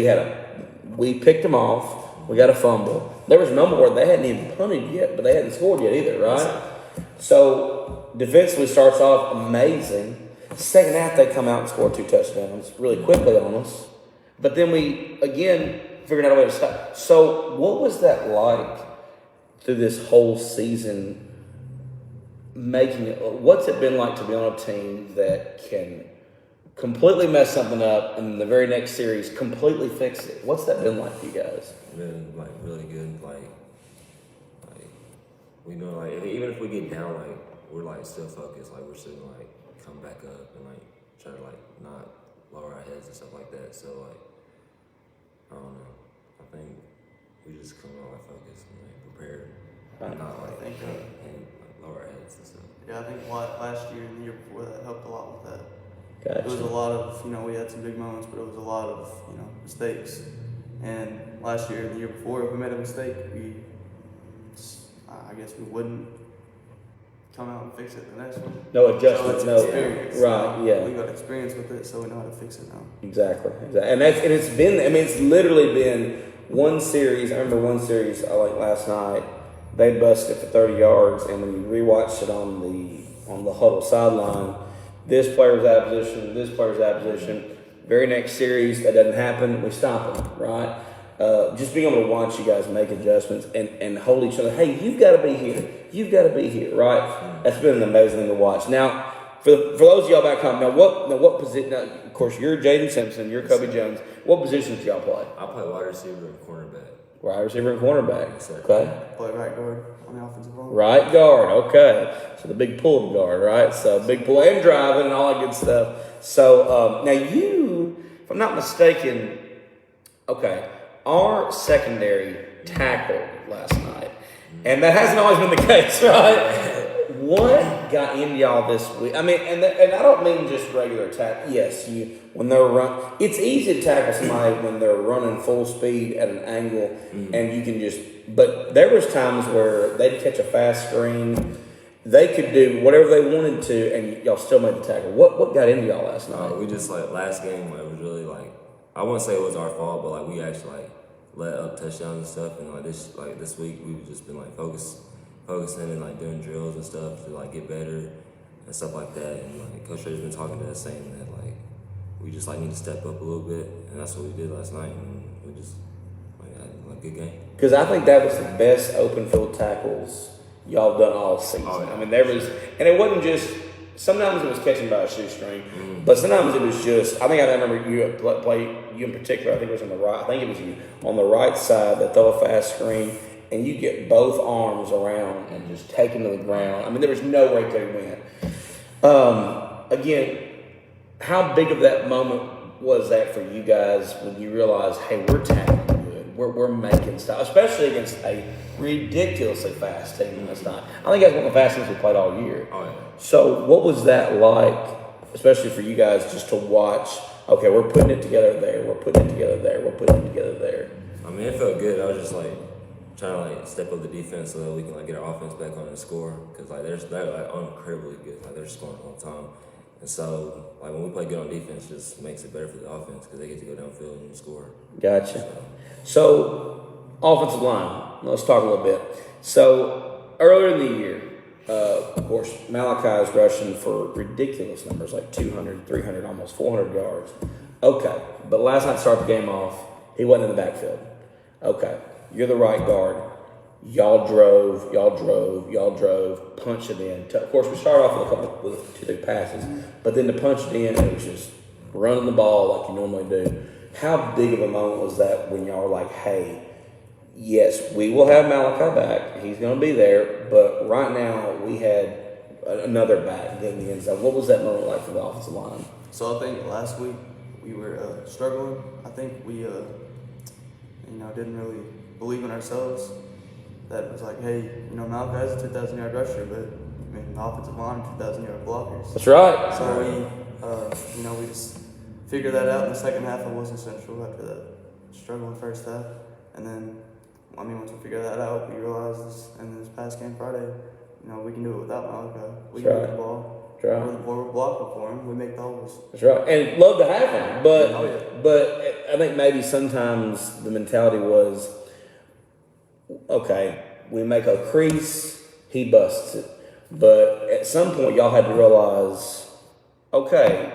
we picked them off. We got a fumble. There was no more. They hadn't even punted yet, but they hadn't scored yet either, right? So defensively starts off amazing. Second half, they come out and score 2 touchdowns really quickly on us. But then we, again, figured out a way to stop. So what was that like through this whole season, what's it been like to be on a team that can completely mess something up and the very next series completely fix it? What's that been like for you guys? Been really good. We know even if we get down, we're still focused. We're still come back up and try to not lower our heads and stuff like that. So I don't know. I think we just come out focused and prepared, not lower our heads and stuff. Yeah, I think last year and the year before that helped a lot with that. Gotcha. It was a lot of, we had some big moments, but it was a lot of, mistakes. And last year and the year before, if we made a mistake, I guess we wouldn't come out and fix it the next one. No adjustment, so experience. Right, yeah. We got experience with it, so we know how to fix it now. Exactly. And it's been, it's literally been one series, I remember one series last night, they busted it for 30 yards, and when you rewatched it on the huddle sideline, this player's out of position, this player's out of position. Very next series, that doesn't happen, we stop them, right? Just being able to watch you guys make adjustments and hold each other. Hey, you've got to be here. You've got to be here, right? That's been an amazing thing to watch. Now, for those of y'all back home, what position? Now, of course, you're Jaden Simpson. You're Kobe Jones. What positions do y'all play? I play wide receiver and cornerback. Wide receiver and cornerback. Okay. Play right guard on the offensive line. Right guard. Okay. So the big pull guard, right? So big pull and driving and all that good stuff. So now you, if I'm not mistaken, okay, our secondary tackled last night, and that hasn't always been the case, right? What got into y'all this week? I mean, and I don't mean just regular tackle. Yes, when they're it's easy to tackle somebody when they're running full speed at an angle, and you can just. But there was times where they'd catch a fast screen, they could do whatever they wanted to, and y'all still made the tackle. What got into y'all last night? We just last game, it was really I wouldn't say it was our fault, but we actually let up touchdowns and stuff, and this week we've just been focusing and doing drills and stuff to get better and stuff like that. And Coach Ray's been talking to us saying that we just need to step up a little bit, and that's what we did last night. And we just had a good game. Because I think that was the best open field tackles y'all done all season. Oh, yeah. I mean, there was, and it wasn't just. Sometimes it was catching by a shoestring, but sometimes it was just. I think I remember you play you in particular. I think it was on the right. I think it was you on the right side that throw a fast screen. And you get both arms around and just take him to the ground. I mean, there was no way to win. Again, how big of that moment was that for you guys when you realized, hey, we're tackling good. We're making stuff, especially against a ridiculously fast team last night. I think that's one of the fastest we played all year. Oh, yeah. So what was that like, especially for you guys, just to watch, okay, we're putting it together there, we're putting it together there, we're putting it together there. I mean, it felt good. I was just trying to step up the defense so that we can get our offense back on and score, because they're incredibly good. They're scoring all the time, and so when we play good on defense, it just makes it better for the offense because they get to go downfield and score. Gotcha. So offensive line, let's talk a little bit. So earlier in the year, of course, Malachi is rushing for ridiculous numbers, 200, 300, almost 400 yards. Okay, but last night to start the game off, he wasn't in the backfield. Okay. You're the right guard. Y'all drove, punched it in. Of course, we started off with 2 big passes, but then to punch it in, it was just running the ball like you normally do. How big of a moment was that when y'all were like, hey, yes, we will have Malachi back. He's going to be there, but right now we had another back getting the end zone. What was that moment like for the offensive line? So I think last week we were struggling. I think we, didn't really believe in ourselves. That was hey, Malachi's a 2,000-yard rusher, but the offensive line, 2,000-yard blockers. That's right. So we just figured that out in the second half. It wasn't central after that struggle in the first half, and then once we figured that out, we realized this past game Friday, we can do it without Malachi. We can get the ball. Right. We're blocking for him. We make the holes. That's right, and love to have him, but I think maybe sometimes the mentality was, okay, we make a crease, he busts it, but at some point y'all had to realize, okay,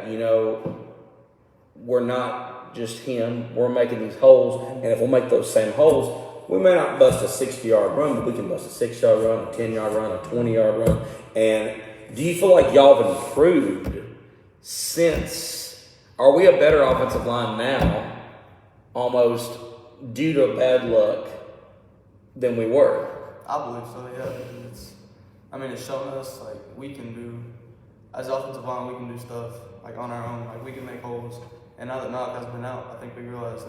we're not just him. We're making these holes, and if we'll make those same holes, we may not bust a 60-yard run, but we can bust a 6-yard run, a 10-yard run, a 20-yard run, and. Do you feel like y'all have improved since? Are we a better offensive line now, almost due to bad luck, than we were? I believe so, yeah. It's shown us we can do, as offensive line, we can do stuff on our own. We can make holes. And now that Malachi's been out, I think we realize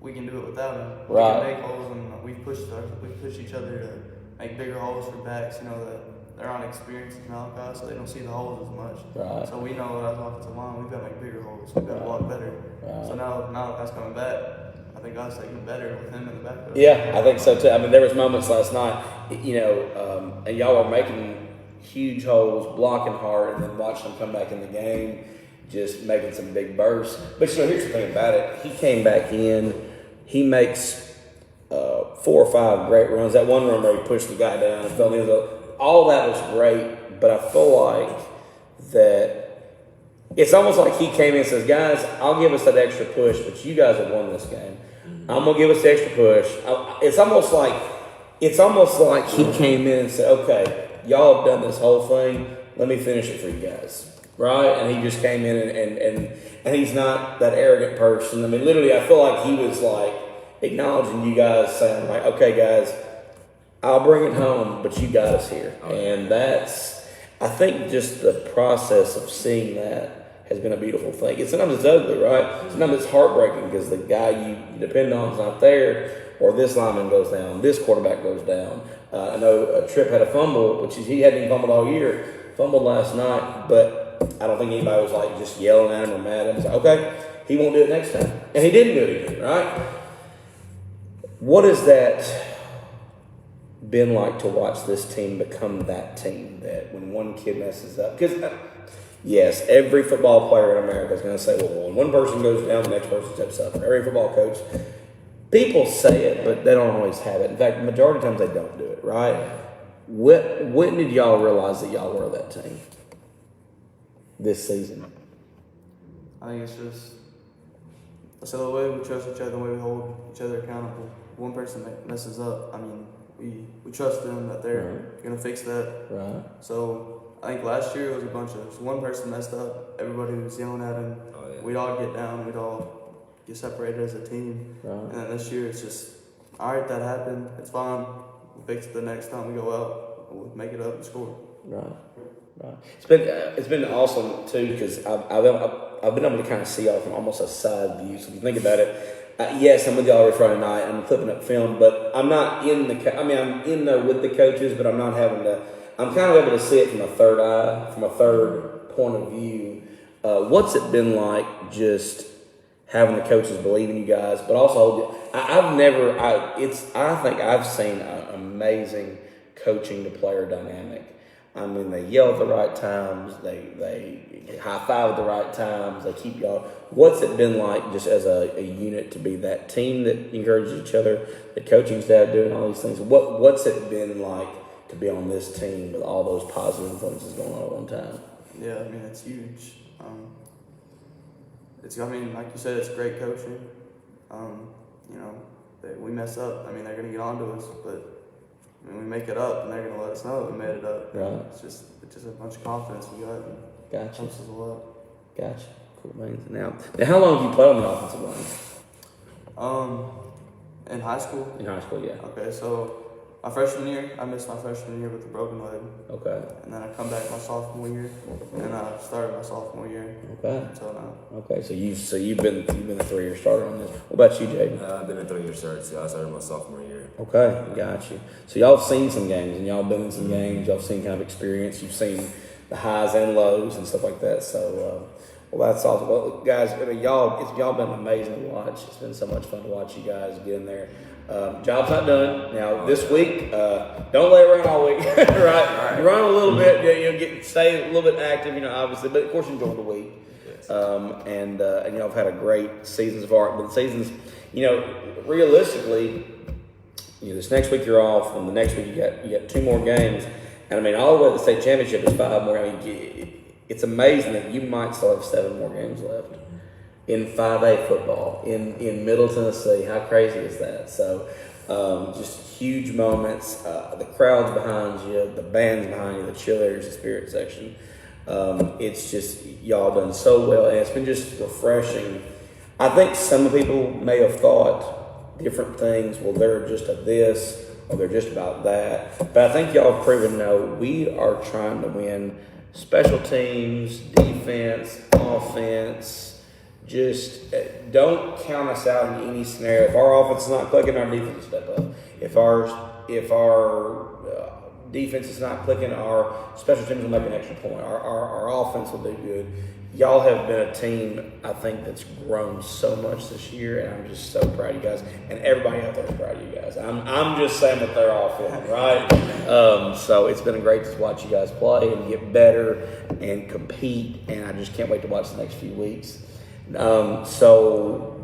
we can do it without him. Right. We can make holes, and we've pushed each other to make bigger holes for backs. That they're on experience with Malachi, so they don't see the holes as much. Right. So we know as offensive line, we've got to make bigger holes. We've got to block better. Right. So now Malachi's coming back. I think God's taking better with him in the backfield. Yeah, I think so too. There was moments last night, and y'all were making huge holes, blocking hard, and then watching them come back in the game, just making some big bursts. But here's the thing about it: he came back in. He makes 4 or 5 great runs. That one run where he pushed the guy down and fell in the all that was great, but I feel like that it's almost like he came in and says, guys, I'll give us that extra push, but you guys have won this game. I'm gonna give us the extra push. It's almost like he came in and said, okay, y'all have done this whole thing. Let me finish it for you guys, right? And he just came in and he's not that arrogant person. I mean, literally, I feel like he was like acknowledging you guys, saying like, okay, guys, I'll bring it home, but you got us here. And that's, I think, just the process of seeing that has been a beautiful thing. Sometimes it's ugly, right? Sometimes it's heartbreaking because the guy you depend on is not there, or this lineman goes down, this quarterback goes down. I know Tripp had a fumble, which he hadn't even fumbled all year, fumbled last night, but I don't think anybody was like just yelling at him or mad at him. It's like, okay, he won't do it next time. And he didn't do it again, right? What has that been like to watch this team become that team that when one kid messes up? Because, yes, every football player in America is going to say, well, when one person goes down, the next person steps up. And every football coach, people say it, but they don't always have it. In fact, the majority of times they don't do it, right? When did y'all realize that y'all were that team this season? I think it's just the way we trust each other, the way we hold each other accountable. One person that messes up, I mean, we trust them that they're going to fix that. Right. So I think last year it was one person messed up, everybody was yelling at him. We'd all get down, we'd all get separated as a team. Right. And then this year it's just, all right, that happened, it's fine. We'll fix it the next time we go out. We'll make it up and score. Right. It's been awesome too because I've been able to kind of see y'all from almost a side view. So if you think about it, yes, I'm with y'all every Friday night. I'm clipping up film, but I'm not I'm in there with the coaches, but I'm not having to. I'm kind of able to see it from a third eye, from a third point of view. What's it been like just having the coaches believe in you guys, but also I think I've seen an amazing coaching to player dynamic. I mean, they yell at the right times, they high five at the right times, they keep y'all. What's it been like just as a unit to be that team that encourages each other, the coaching staff doing all these things? What's it been like to be on this team with all those positive influences going on at one time? Yeah, I mean, it's huge. Like you said, it's great coaching. We mess up. I mean, they're going to get onto us, but we make it up, and they're going to let us know that we made it up. Right. It's just a bunch of confidence we got. And Gotcha. Helps us a lot. Gotcha. Cool, man. Now, how long have you played on the offensive line? In high school. In high school, yeah. Okay, so my freshman year, I missed my freshman year with a broken leg. Okay. And then I come back my sophomore year, and I started my sophomore year. Okay. Until now. Okay, so you've been a 3-year starter on this. What about you, Jaden? I've been a 3-year starter too. I started my sophomore year. Okay, got you. So y'all have seen some games, and y'all been in some games. Y'all have seen kind of experience. You've seen the highs and lows and stuff like that. So, that's awesome. Well, guys, y'all been amazing to watch. It's been so much fun to watch you guys get in there. Job's not done. Now, this week, don't lay around all week, right? You run a little bit, stay a little bit active, obviously, but of course enjoy the week. Yes. And y'all have had a great season so far. But the season's, realistically, this next week you're off, and the next week you got 2 more games. And I mean, all the way to the state championship is 5 more. I mean, it's amazing that you might still have 7 more games left in 5A football in Middle Tennessee. How crazy is that? So, just huge moments. The crowd's behind you, the band's behind you, the cheerleaders, the spirit section. It's just y'all done so well, and it's been just refreshing. I think some people may have thought different things. Well, they're just a this, or they're just about that. But I think y'all have proven no. We are trying to win special teams, defense, offense. Just don't count us out in any scenario. If our offense is not clicking, our defense will step up. If our defense is not clicking, our special teams will make an extra point. Our offense will do good. Y'all have been a team, I think, that's grown so much this year, and I'm just so proud of you guys. And everybody out there is proud of you guys. I'm just saying what they're all feeling, right? So it's been great to watch you guys play and get better and compete, and I just can't wait to watch the next few weeks. So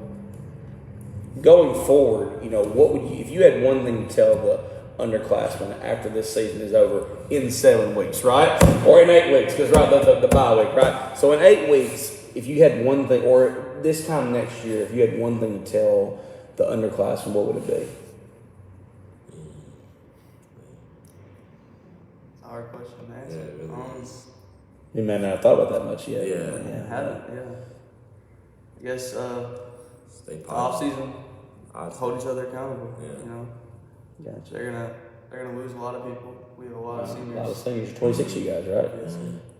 going forward, what would you, if you had one thing to tell the underclassmen after this season is over in 7 weeks, right? Or in 8 weeks, because the bye week, right? So in 8 weeks, if you had one thing, or this time next year, if you had one thing to tell the underclassmen, what would it be? It's a hard question to answer. Yeah, it really is. You may not have thought about that much yet. Haven't, I guess Stay the off positive. season, hold each other accountable. Yeah. Gotcha. They're gonna lose a lot of people. We have a lot of A seniors. lot of seniors, 26 you guys, right?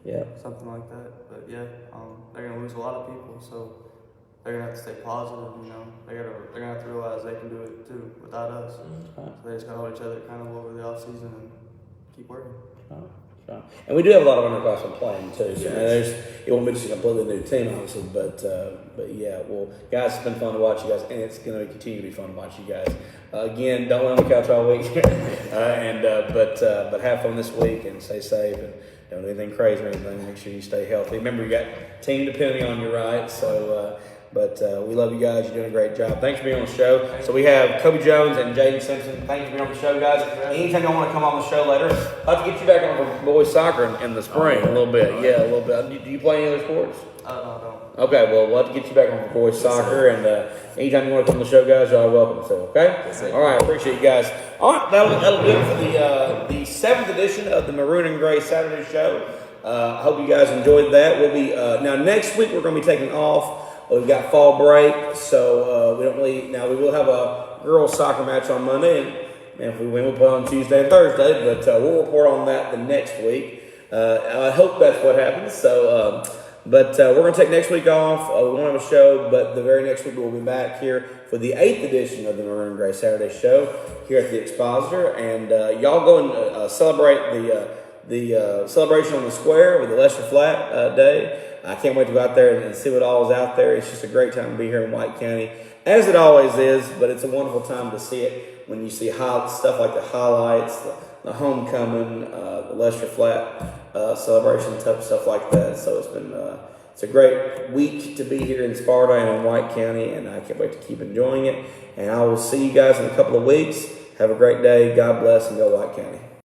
Yeah. Something like that. But they're gonna lose a lot of people, so they're gonna have to stay positive. They're gonna have to realize they can do it too without us. So they just gotta hold each other accountable over the off season and keep working. And we do have a lot of underclassmen playing too. So it won't be just a completely new team, obviously, but yeah. Well, guys, it's been fun to watch you guys, and it's going to continue to be fun to watch you guys. Again, don't lay on the couch all week, but have fun this week and stay safe and don't do anything crazy or anything. Make sure you stay healthy. Remember, you got team depending on you, right? So. But we love you guys. You're doing a great job. Thanks for being on the show. So we have Kobe Jones and Jaden Simpson. Thanks for being on the show, guys. Anytime you want to come on the show later, I'll have to get you back on for boys soccer in the spring a little bit. Yeah, a little bit. Do you play any other sports? No, I don't. Okay, well, we'll have to get you back on for boys soccer. And anytime you want to come on the show, guys, y'all are welcome. So, okay? All right, appreciate you guys. All right, that'll do it for the 7th edition of the Maroon and Gray Saturday Show. I hope you guys enjoyed that. We'll be now next week we're going to be taking off. We've got fall break, so we don't really. Now we will have a girls soccer match on Monday, and if we win, we'll play on Tuesday and Thursday. But we'll report on that the next week. I hope that's what happens. So, but we're gonna take next week off. We won't have a show, but the very next week we'll be back here for the 8th edition of the Maroon and Gray Saturday Show here at the Expositor, and y'all go and celebrate the celebration on the square with the Lester Flat Day. I can't wait to go out there and see what all is out there. It's just a great time to be here in White County, as it always is, but it's a wonderful time to see it when you see stuff like the highlights, the homecoming, the Lester Flat celebration, stuff like that. So it's a great week to be here in Sparta and in White County, and I can't wait to keep enjoying it. And I will see you guys in a couple of weeks. Have a great day. God bless, and go White County.